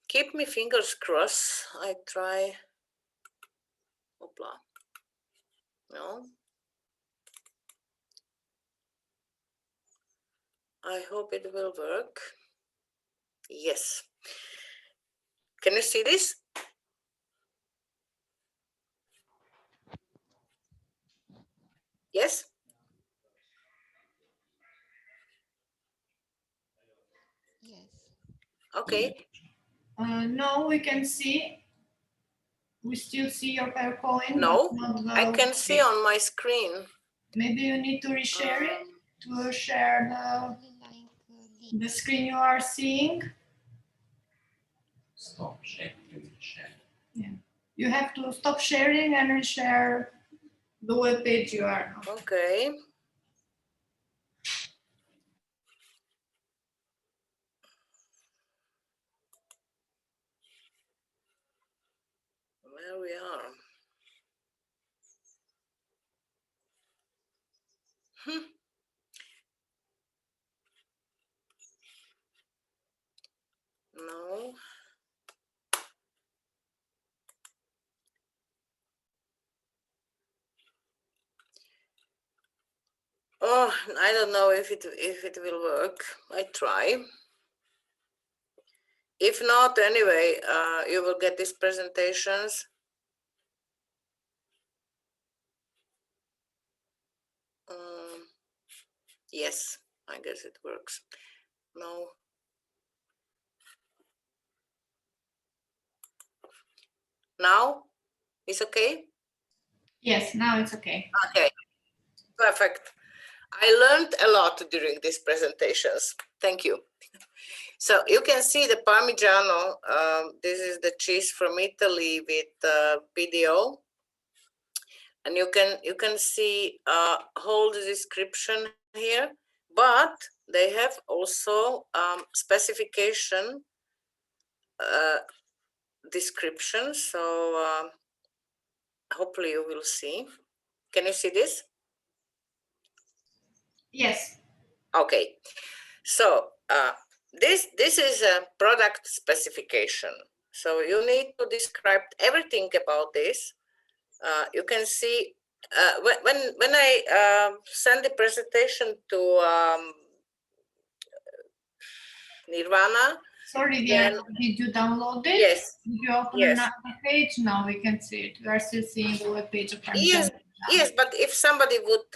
keep me fingers crossed. I try. Opla. No. I hope it will work. Yes. Can you see this? Yes? Yes. Okay. No, we can see. We still see your PowerPoint. No, but not I can see on my screen. Maybe you need to reshare it to share the screen you are seeing. Stop sharing. Yeah. You have to stop sharing and reshare the web page you are on. Okay. Where we are. No. Oh, I don't know if it will work. I try. If not, anyway, you will get these presentations. Yes, I guess it works. No. Now it's okay? Yes, now it's okay. Okay, perfect. I learned a lot during these presentations. Thank you. So you can see the Parmigiano. This is the cheese from Italy with PDO. And you can see whole description here, but they have also specification description. So hopefully you will see. Can you see this? Yes. Okay. So this is a product specification. So you need to describe everything about this. You can see when I send the presentation to Nirvana. Sorry, Then, did you download it? yes. Did you open Yes. another page? Now we can see it. We are still seeing the web page of Yes, yes, but if somebody would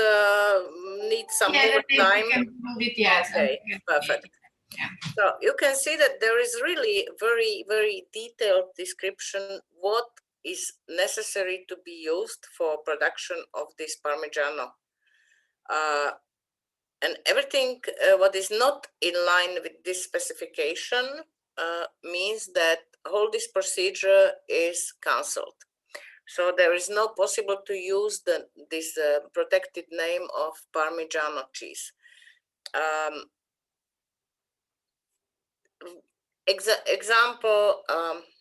need some more time. We can move it, yes. Okay, perfect. Yeah. So you can see that there is really very, very detailed description what is necessary to be used for production of this Parmigiano. And everything what is not in line with this specification means that all this procedure is cancelled. So there is no possible to use this protected name of Parmigiano cheese. Example,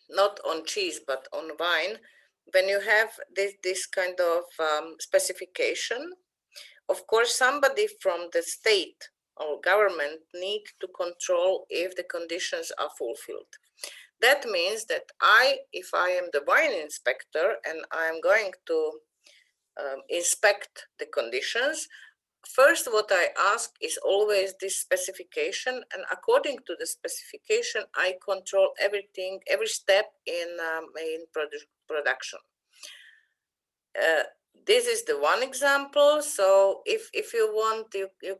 not on cheese, but on wine, when you have this kind of specification, of course, somebody from the state or government need to control if the conditions are fulfilled. That means that if I am the wine inspector and I am going to inspect the conditions, first what I ask is always this specification, and according to the specification, I control everything, every step in production. This is the one example. So if you want, you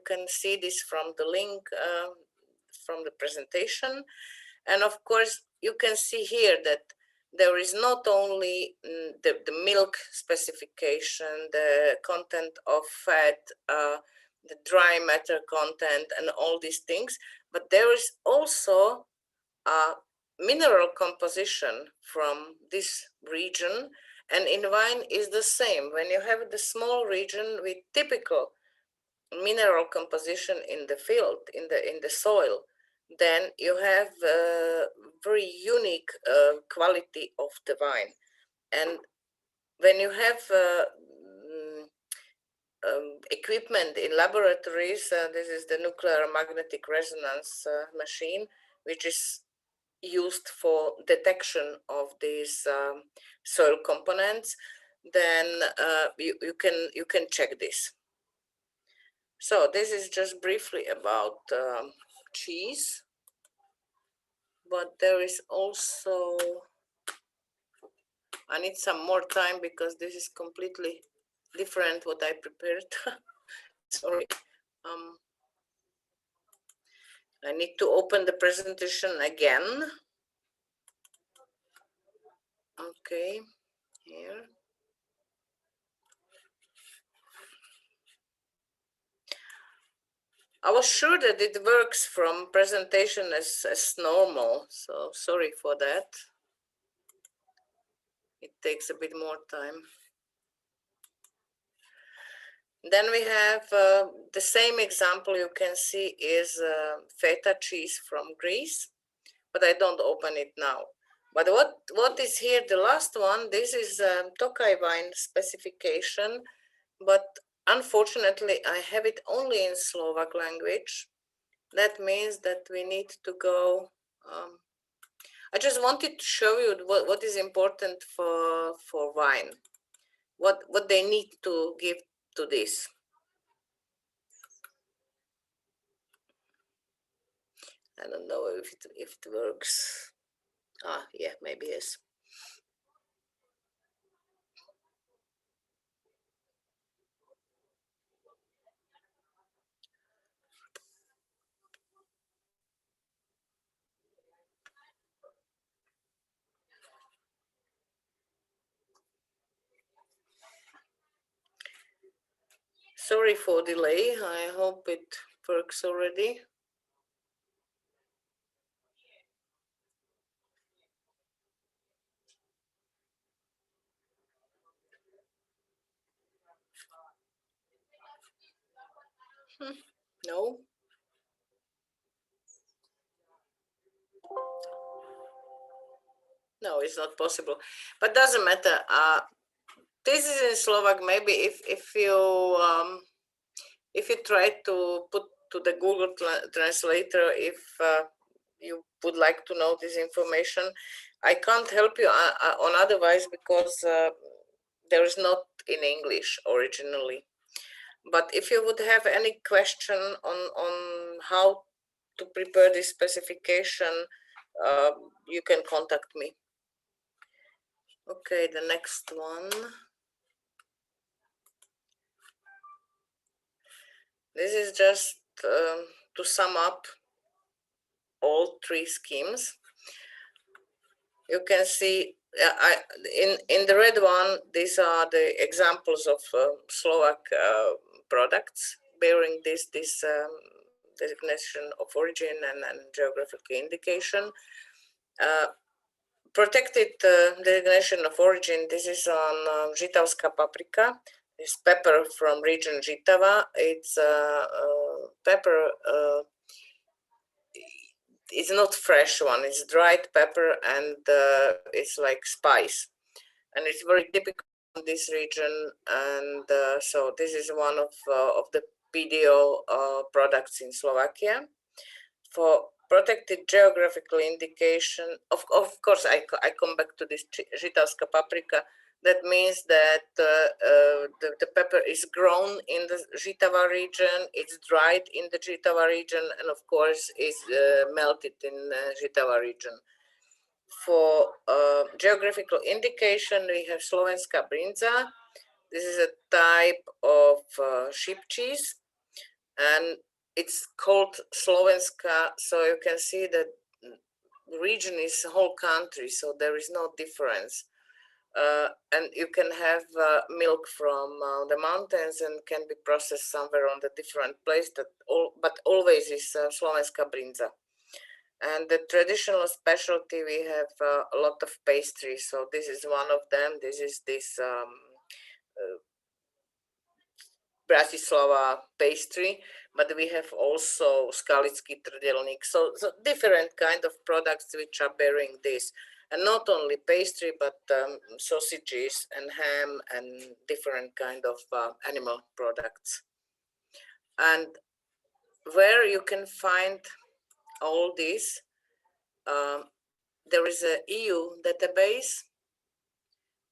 can see this from the link from the presentation, and of course you can see here that there is not only the milk specification, the content of fat, the dry matter content, and all these things, but there is also a mineral composition from this region. And in wine is the same. When you have the small region with typical mineral composition in the field, in the soil, then you have very unique quality of the wine. And when you have equipment in laboratories, this is the nuclear magnetic resonance machine, which is used for detection of these soil components, then you can check this. So this is just briefly about cheese, but there is also, I need some more time because this is completely different what I prepared. Sorry. I need to open the presentation again. Okay, here. I was sure that it works from presentation as normal, so sorry for that. It takes a bit more time. Then we have the same example you can see is feta cheese from Greece, but I don't open it now. But what is here, the last one, this is Tokaj wine specification, but unfortunately I have it only in Slovak language. That means that we need to go, I just wanted to show you what is important for wine, what they need to give to this. I don't know if it works. Ah, yeah, maybe yes. Sorry for delay. I hope it works already. No. No, it's not possible. But doesn't matter. This is in Slovak. Maybe if you try to put to the Google translator, if you would like to know this information, I can't help you on otherwise because there is not in English originally. But if you would have any question on how to prepare this specification, you can contact me. Okay, the next one. This is just to sum up all three schemes. You can see in the red one, these are the examples of Slovak products bearing this designation of origin and geographical indication. Protected designation of origin, this is on Žitavská paprika, this pepper from region Žitava. It's pepper, it's not fresh one, it's dried pepper, and it's like spice. And it's very typical in this region, and so this is one of the PDO products in Slovakia. For protected geographical indication, of course, I come back to this Žitavská paprika. That means that the pepper is grown in the Žitava region, it's dried in the Žitava region, and of course is melted in the Žitava region. For geographical indication, we have Slovenská brinza. This is a type of sheep cheese, and it's called Slovenska, so you can see that the region is the whole country, so there is no difference. And you can have milk from the mountains and can be processed somewhere on the different place, but always is Slovenská brinza. And the traditional specialty, we have a lot of pastries. So this is one of them. This is this Bratislava pastry, but we have also skalický trdelník. So different kind of products which are bearing this. And not only pastry, but sausages and ham and different kind of animal products. And where you can find all this, there is a EU database,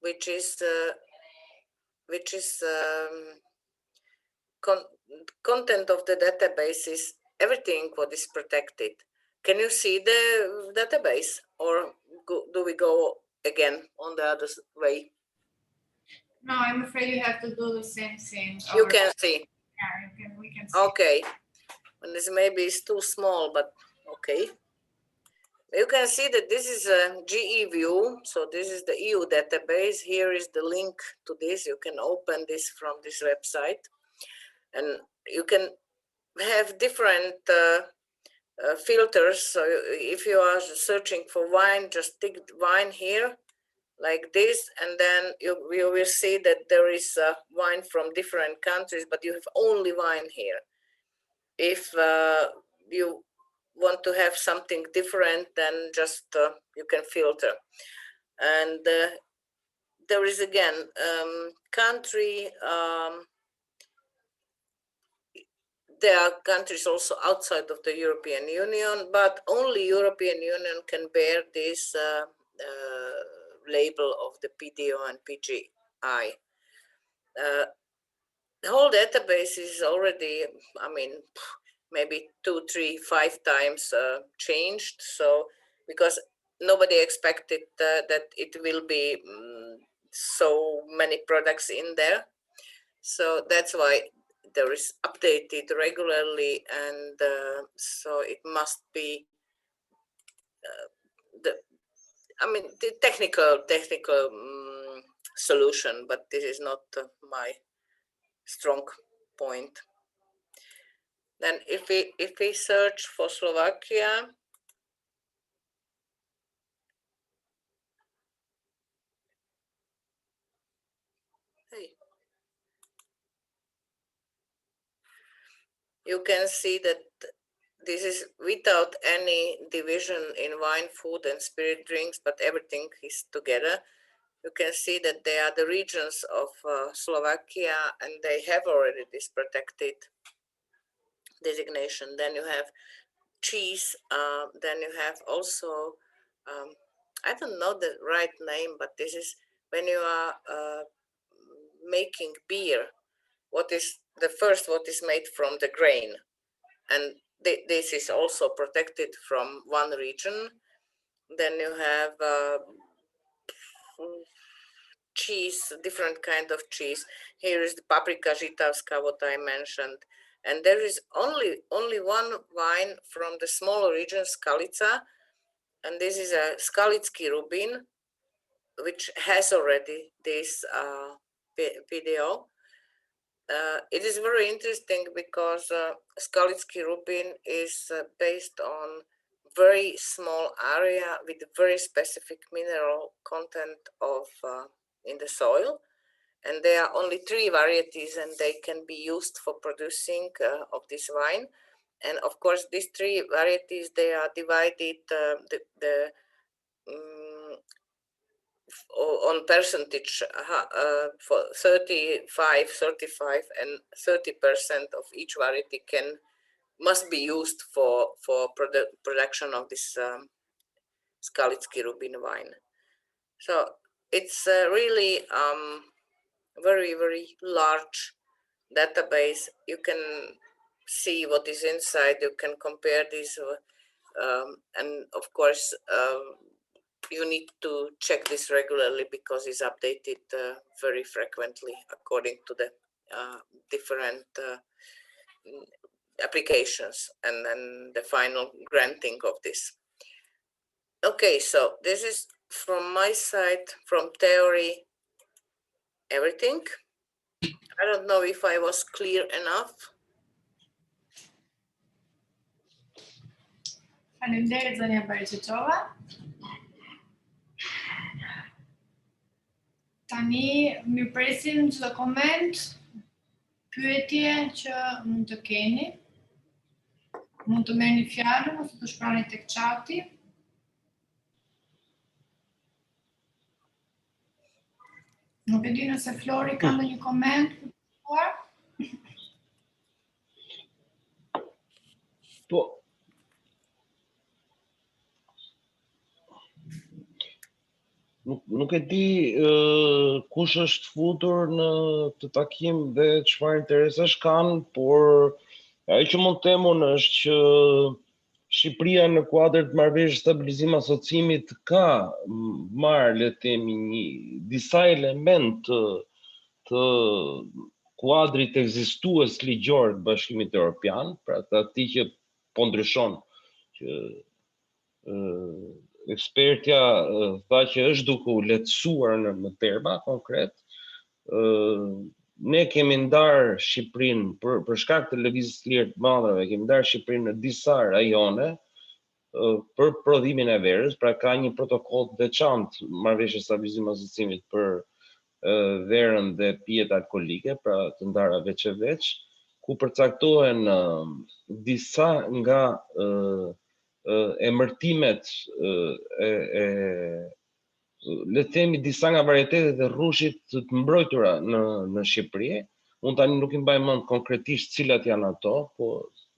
which is content of the database is everything what is protected. Can you see the database, or do we go again on the other way? No, I'm afraid you have to do the same thing. You can see. Yeah, we can see. Okay. And this maybe is too small, but okay. You can see that this is a GE view. So this is the EU database. Here is the link to this. You can open this from this website. And you can have different filters. So if you are searching for wine, just tick wine here like this, and then you will see that there is wine from different countries, but you have only wine here. If you want to have something different, then just you can filter. And there is again country. There are countries also outside of the European Union, but only European Union can bear this label of the PDO and PGI. The whole database is already, I mean, maybe 2, 3, 5 times changed. So because nobody expected that it will be so many products in there. So that's why there is updated regularly, and so it must be the technical solution, but this is not my strong point. Then if we search for Slovakia, you can see that this is without any division in wine, food, and spirit drinks, but everything is together. You can see that they are the regions of Slovakia, and they have already this protected designation. Then you have cheese. Then you have also, I don't know the right name, but this is when you are making beer. What is the first? What is made from the grain, and this is also protected from one region. Then you have cheese, different kind of cheese. Here is the paprika žitavska, what I mentioned, and there is only one wine from the small region Skalica, and this is a Skalický Rubin, which has already this video. It is very interesting because Skalický Rubin is based on very small area with very specific mineral content of in the soil, and there are only 3 varieties, and they can be used for producing of this wine. And of course, these 3 varieties, they are divided on percentage for 35, and 30% of each variety must be used for production of this Skalický Rubin wine. So it's really very, very large database. You can see what is inside. You can compare this, and of course, you need to check this regularly because it's updated very frequently according to the different applications and then the final granting of this. Okay, so this is from my side, from theory, everything. I don't know if I was clear enough. Faleminderit zonja Barqiçova. Tani mirëpresim çdo koment, pyetje që mund të keni. Mund të merrni fjalën ose të shprehni tek chati. Nuk e di nëse Flori ka ndonjë koment për të thuar. Po. Nuk e di kush është futur në këtë takim dhe çfarë interesesh kanë, por ajo që mund të them unë është që Shqipëria në kuadër të marrëveshjes stabilizim asociimit ka marrë, le të themi, disa element të kuadrit ekzistues ligjor të Bashkimit Evropian, pra aty që po ndryshon, që ekspertja tha që është duke u lehtësuar në terma konkret. Ne kemi ndarë Shqipërinë për shkak të lëvizjes së lirë të madhrave, kemi ndarë Shqipërinë në disa rajone për prodhimin e verës, pra ka një protokoll të veçantë marrëveshje stabilizim asociimit për verën dhe pijet alkolike, pra të ndara veç e veç, ku përcaktohen disa nga emërtimet le të themi disa nga varietetet e rrushit të mbrojtura në Shqipëri. Unë tani nuk i mbaj mend konkretisht cilat janë ato, po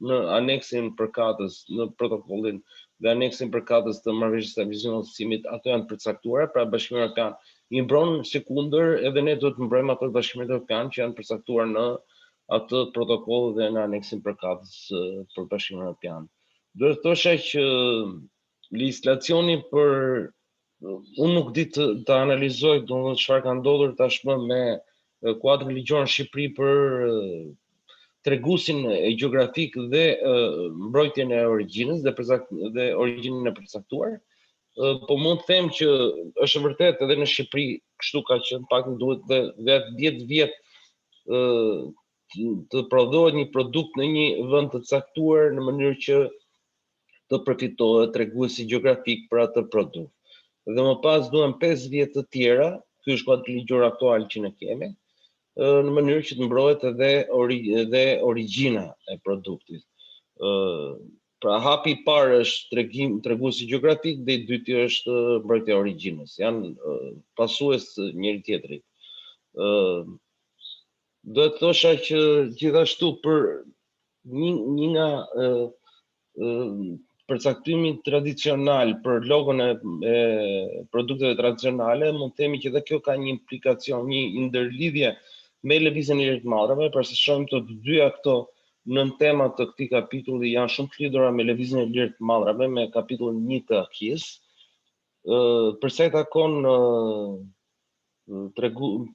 në aneksin përkatës, në protokollin dhe aneksin përkatës të marrëveshjes së stabilizimit asociimit, ato janë përcaktuara, pra Bashkimi Evropian i mbron sekundër, edhe ne do të mbrojmë ato të Bashkimit Evropian që janë përcaktuar në atë protokoll dhe në aneksin përkatës për Bashkimin Evropian. Do të thosha që legjislacioni për unë nuk di të analizoj domethënë çfarë ka ndodhur tashmë me kuadrin ligjor në Shqipëri për treguesin e gjeografik dhe mbrojtjen e origjinës dhe origjinën e përcaktuar. Po mund të them që është vërtet edhe në Shqipëri kështu ka qenë, pak duhet dhe 10 vjet të prodhohet një produkt në një vend të caktuar në mënyrë që të përfitohet treguesi gjeografik për atë produkt. Dhe më pas duhen 5 vjet të tjera, ky është kuadri ligjor aktual që ne kemi, në mënyrë që të mbrohet edhe origjina e produktit. Pra hapi I parë është treguesi gjeografik dhe I dyti është mbrojtja e origjinës. Janë pasues njëri tjetrit. Do të thosha që gjithashtu për një nga përcaktimi tradicional për logon e produkteve tradicionale, mund të themi që dhe kjo ka një implikacion, një ndërlidhje me lëvizjen e lirit të madrave, përse shohim të dyja këto nën temat të këtij kapitulli janë shumë të lidhura me lëvizjen e lirit të madrave, me kapitullin 1 të akis. Përsa I takon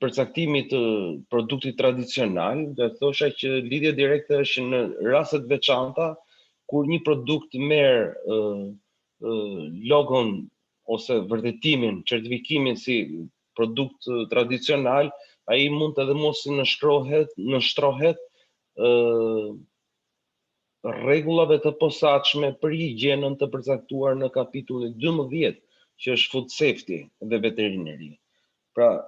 përcaktimit të produktit tradicional, do të thosha që lidhja direkte është në rastet veçanta kur një produkt merr logon ose vërtetimin, certifikimin si produkt tradicional, ai mund edhe mos I nënshtrohet rregullave të posaçme për higjienën të përcaktuar në kapitullin 12, që është food safety dhe veterineri. Pra,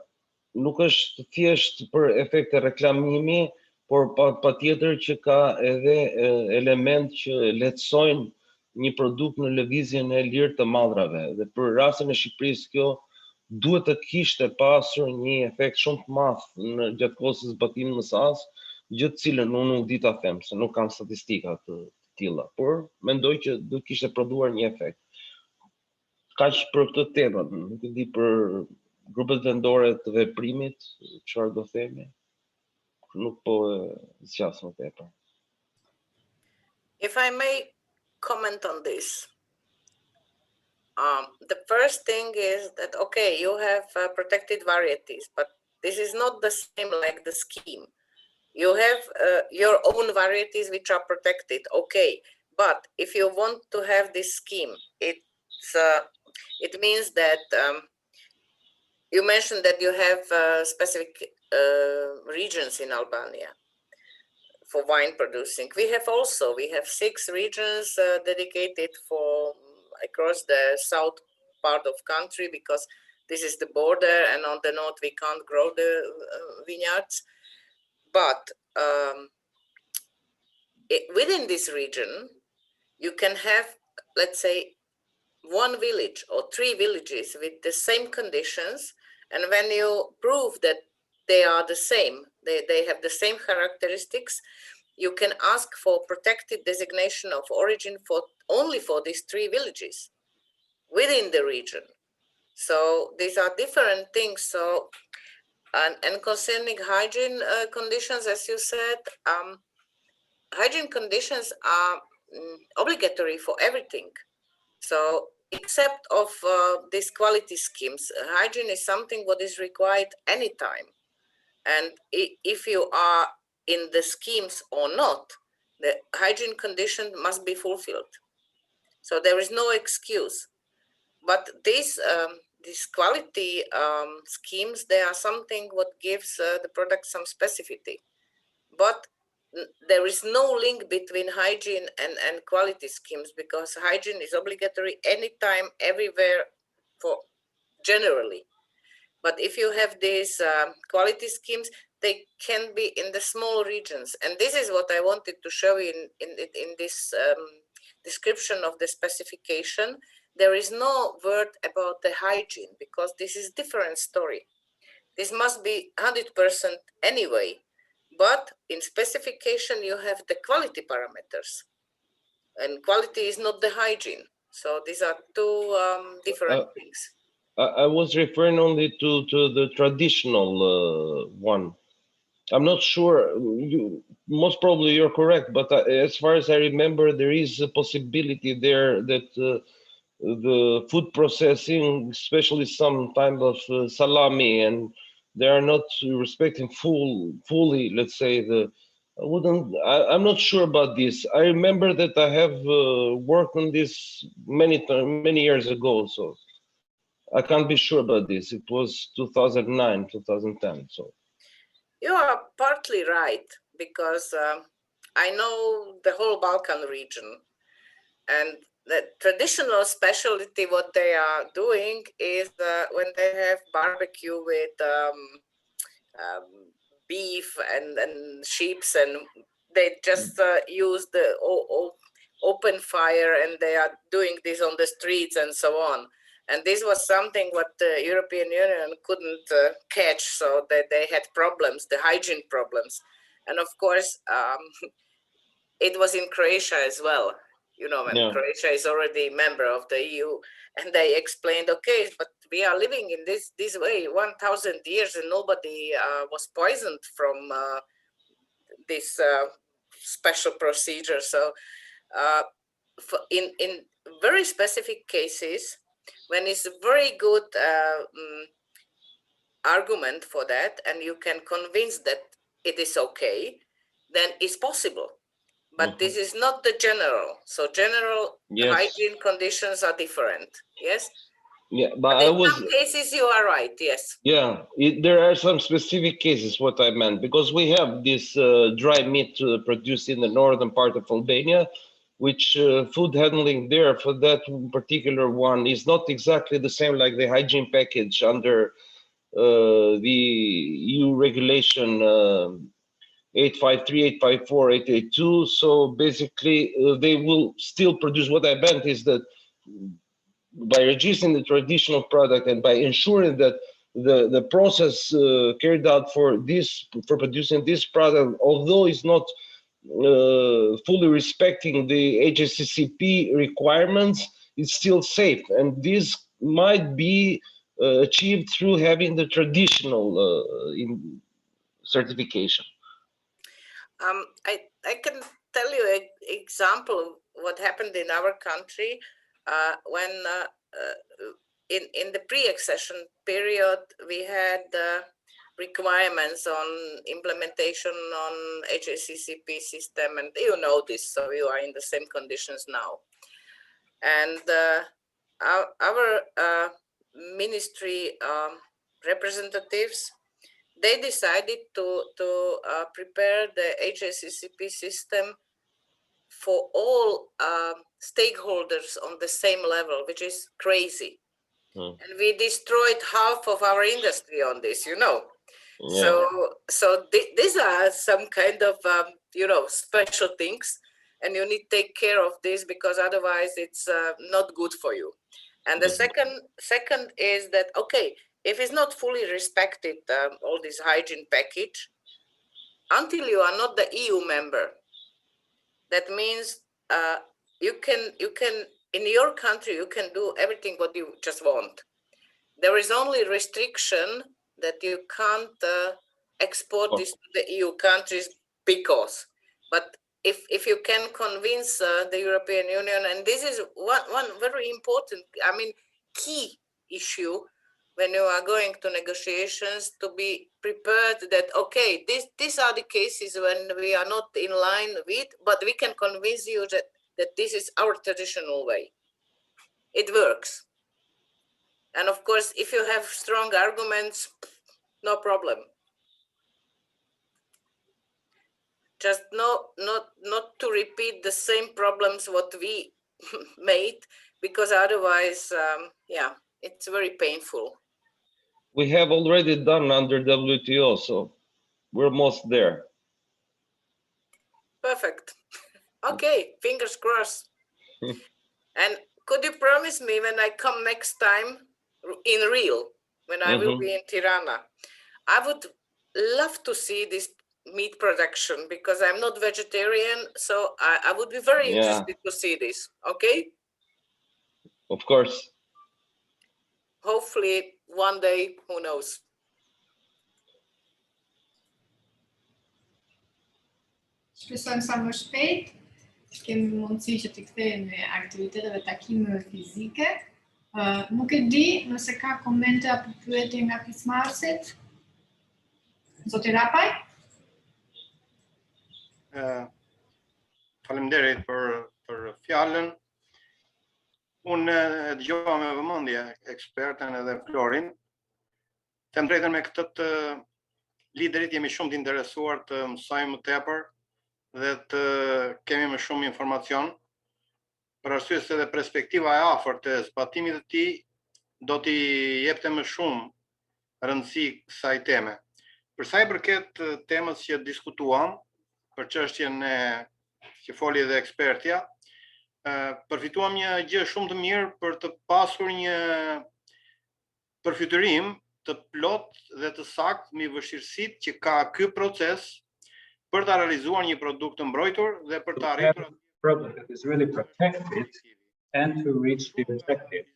nuk është thjesht për efekte reklamimi, por patjetër që ka edhe element që lehtësojnë një produkt në lëvizjen e lirë të madrave. Dhe për rastin e Shqipërisë kjo duhet të kishte pasur një efekt shumë të madh në gjatë kohës së zbatimit të sas, gjë të cilën unë nuk di ta them, se nuk kam statistika të tilla, por mendoj që do kishte prodhuar një efekt. Kaq për këtë temë, nuk e di për grupet vendore të veprimit, çfarë do themi. Nuk po zgjas më tepër. If I may comment on this, the first thing is that, okay, you have protected varieties, but this is not the same like the scheme. You have your own varieties which are protected, okay, but if you want to have this scheme, it means that you mentioned that you have specific regions in Albania for wine producing. We have 6 regions dedicated for across the south part of country, because this is the border, and on the north we can't grow the vineyards. But within this region, you can have, let's say, 1 village or 3 villages with the same conditions, and when you prove that they are the same, they have the same characteristics, you can ask for protected designation of origin only for these 3 villages within the region. So these are different things. So and concerning hygiene conditions, as you said, hygiene conditions are obligatory for everything. So except of these quality schemes, hygiene is something what is required anytime. And if you are in the schemes or not, the hygiene condition must be fulfilled. So there is no excuse. But these quality schemes, they are something what gives the product some specificity. But there is no link between hygiene and quality schemes, because hygiene is obligatory anytime, everywhere, for generally. But if you have these quality schemes, they can be in the small regions. And this is what I wanted to show you in this description of the specification. There is no word about the hygiene, because this is different story. This must be 100% anyway. But in specification, you have the quality parameters, and quality is not the hygiene. So these are 2 different things. I was referring only to the traditional one. I'm not sure. Most probably you're correct, but as far as I remember, there is a possibility there that the food processing, especially some type of salami, and they are not respecting fully, let's say, I'm not sure about this. I remember that I have worked on this many years ago, so I can't be sure about this. It was 2009, 2010, so. You are partly right, because I know the whole Balkan region, and the traditional specialty what they are doing is when they have barbecue with beef and sheep, and they just use the open fire, and they are doing this on the streets and so on. And this was something what the European Union couldn't catch, so that they had problems, the hygiene problems. And of course, it was in Croatia as well. You know, when Croatia is already a member of the EU, and they explained, okay, but we are living in this way 1,000 years, and nobody was poisoned from this special procedure. So in very specific cases, when it's a very good argument for that, and you can convince that it is okay, then it's possible. But this is not the general. So general hygiene conditions are different. Yes. Yeah, but in some cases you are right. Yes. Yeah, there are some specific cases. What I meant, because we have this dry meat produced in the northern part of Albania, which food handling there for that particular one is not exactly the same like the hygiene package under the EU regulation 853, 854, 882. So basically, they will still produce. What I meant is that by reducing the traditional product and by ensuring that the process carried out for producing this product, although it's not fully respecting the HACCP requirements, it's still safe, and this might be achieved through having the traditional certification. I can tell you an example of what happened in our country when in the pre-accession period we had requirements on implementation on HACCP system, and you know this, so you are in the same conditions now. And our ministry representatives, they decided to prepare the HACCP system for all stakeholders on the same level, which is crazy. And we destroyed half of our industry on this, you know. Yeah. So these are some kind of special things, and you need to take care of this, because otherwise it's not good for you. And the second is that, okay, if it's not fully respected, all this hygiene package, until you are not the EU member, that means you can in your country you can do everything what you just want. There is only restriction that you can't export this to the EU countries, because, but if you can convince the European Union, and this is one very important, I mean, key issue when you are going to negotiations, to be prepared that, okay, these are the cases when we are not in line with, but we can convince you that this is our traditional way. It works. And of course, if you have strong arguments, no problem. Just not to repeat the same problems what we made, because otherwise, yeah, it's very painful. We have already done under WTO, so we're almost there. Perfect. Okay, fingers crossed. And could you promise me when I come next time in real, when I will be in Tirana, I would love to see this meat production, because I'm not vegetarian, so I would be very interested to see this. Okay? Of course. Hopefully one day, who knows? Shpresojmë sa më shpejt, kemi mundësi që t'i kthehemi aktiviteteve takimeve fizike. Nuk e di nëse ka komente apo pyetje nga pjesëmarrësit. Zoti Rapaj? Faleminderit për fjalën. Unë e dëgjova me vëmendje ekspertën edhe Florin. Them drejtën me këtë liderit jemi shumë të interesuar të mësojmë më tepër dhe të kemi më shumë informacion, për arsye se edhe perspektiva e afërt e zbatimit të tij do t'i jepte më shumë rëndësi kësaj teme. Për sa i përket temës që diskutuam, për çështjen që foli edhe ekspertja, përfituam një gjë shumë të mirë për të pasur një përfytyrim të plot dhe të saktë mbi vështirësitë që ka ky proces për të realizuar një produkt të mbrojtur dhe për të arritur product that is really protected and to reach the objective.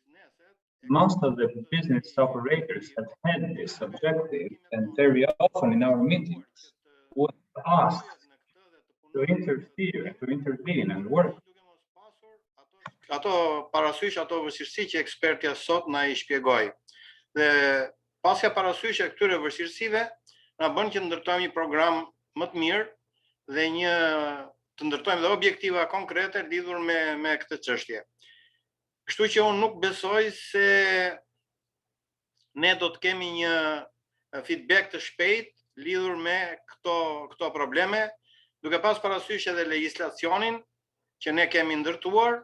Most of the business operators have had this objective, and very often in our meetings, we are asked to interfere, to intervene and work. Ato parasysh ato vështirësi që ekspertja sot na i shpjegoi. Dhe pasja parasysh e këtyre vështirësive na bën që të ndërtojmë një program më të mirë dhe të ndërtojmë dhe objektiva konkrete lidhur me këtë çështje. Kështu që unë nuk besoj se ne do të kemi një feedback të shpejt lidhur me këto probleme, duke pas parasysh edhe legjislacionin që ne kemi ndërtuar,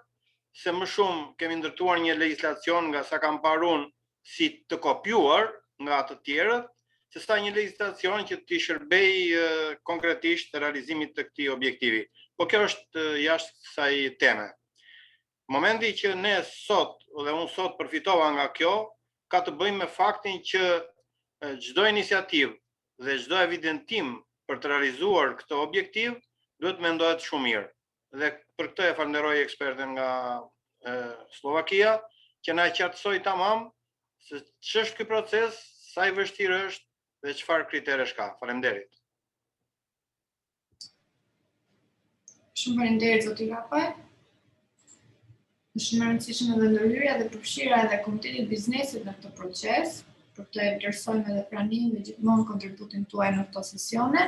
se më shumë kemi ndërtuar një legjislacion nga sa kam parë unë si të kopjuar nga të tjerët, se sa një legjislacion që t'i shërbej konkretisht të realizimit të këtij objektivi. Po kjo është jashtë kësaj teme. Momenti që ne sot, dhe unë sot përfitova nga kjo, ka të bëjë me faktin që çdo iniciativë dhe çdo evidentim për të realizuar këtë objektiv duhet mendohet shumë mirë. Dhe për këtë e falenderoj eksperten nga Slovakia, që na qartësoi tamam se ç'është ky proces, sa i vështirë është dhe çfarë kriteresh ka. Faleminderit. Shumë faleminderit zoti Rapaj. Është shumë e rëndësishme edhe ndërhyrja dhe përfshirja edhe Komunitetit Biznesit në këtë proces, për të vlerësojmë edhe pranimin dhe gjithmonë kontributin tuaj në këto sesione.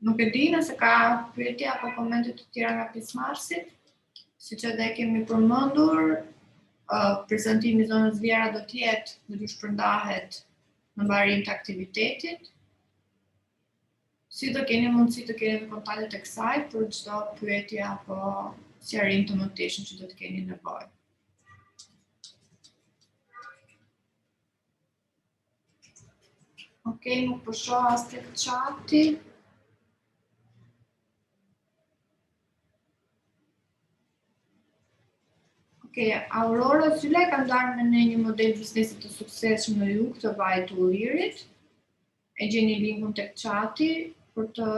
Nuk e di nëse ka pyetje apo komente të tjera nga pjesëmarrësit. Siç edhe kemi përmendur, prezantimi i zonës Vjera do të jetë dhe do shpërndahet në mbarim të aktivitetit. Si do keni mundësi të keni kontakte të kësaj për çdo pyetje apo sqarim të mëtejshëm që do të keni nevojë. Okej, nuk po shoh as tek chati. Okej, Aurora Sylla ka ndarë me ne një model biznesi të suksesshëm në jug të vajit të ullirit. E gjeni linkun tek chati për të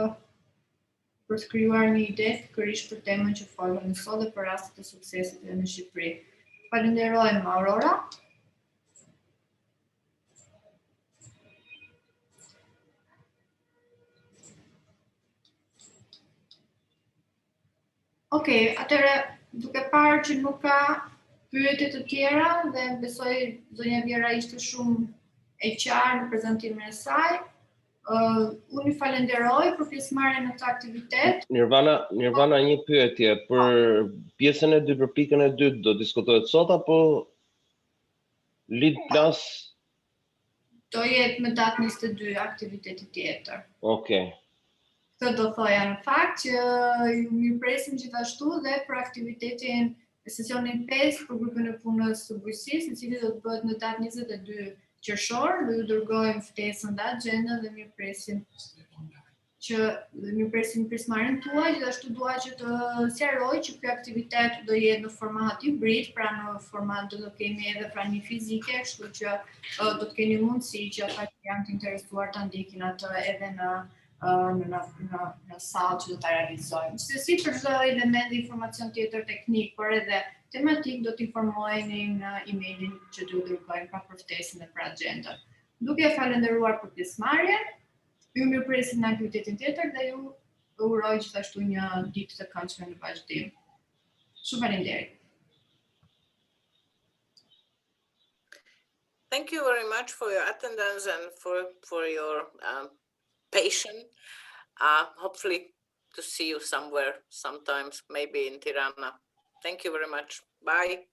krijuar një ide pikërisht për temën që folëm sot dhe për rastet e suksesit edhe në Shqipëri. Falenderojmë Aurora. Okej, atëherë duke parë që nuk ka pyetje të tjera dhe besoj zonja Vjera ishte shumë e qartë në prezantimin e saj. Unë ju falenderoj për pjesëmarrjen në këtë aktivitet. Nirvana, një pyetje për pjesën e 2 për pikën e 2 do diskutohet sot apo lid plas? Do jetë me datë 22 aktiviteti tjetër. Okej. Këtë do thoja në fakt që ju mirëpresim gjithashtu dhe për aktivitetin e sesionin 5 për grupin e punës së bujqësisë, i cili do të bëhet në datë 22 qershor, do ju dërgojmë ftesën dhe agjendën dhe mirëpresim pjesëmarrjen tuaj. Gjithashtu dua që të sqaroj që ky aktivitet do jetë në format hibrid, pra në format do të kemi edhe prani fizike, kështu që do të keni mundësi që ata që janë të interesuar ta ndjekin atë edhe në sallë që do ta realizojmë. Si për çdo element dhe informacion tjetër teknik, por edhe tematik do të informoheni në emailin që do dërgojmë pra për ftesën dhe për agjendën. Duke falenderuar për pjesëmarrjen, ju mirëpresim në aktivitetin tjetër dhe ju uroj gjithashtu një ditë të këndshme në vazhdim. Shumë faleminderit. Thank you very much for your attendance and for your patience. Hopefully to see you somewhere, sometimes, maybe in Tirana. Thank you very much. Bye.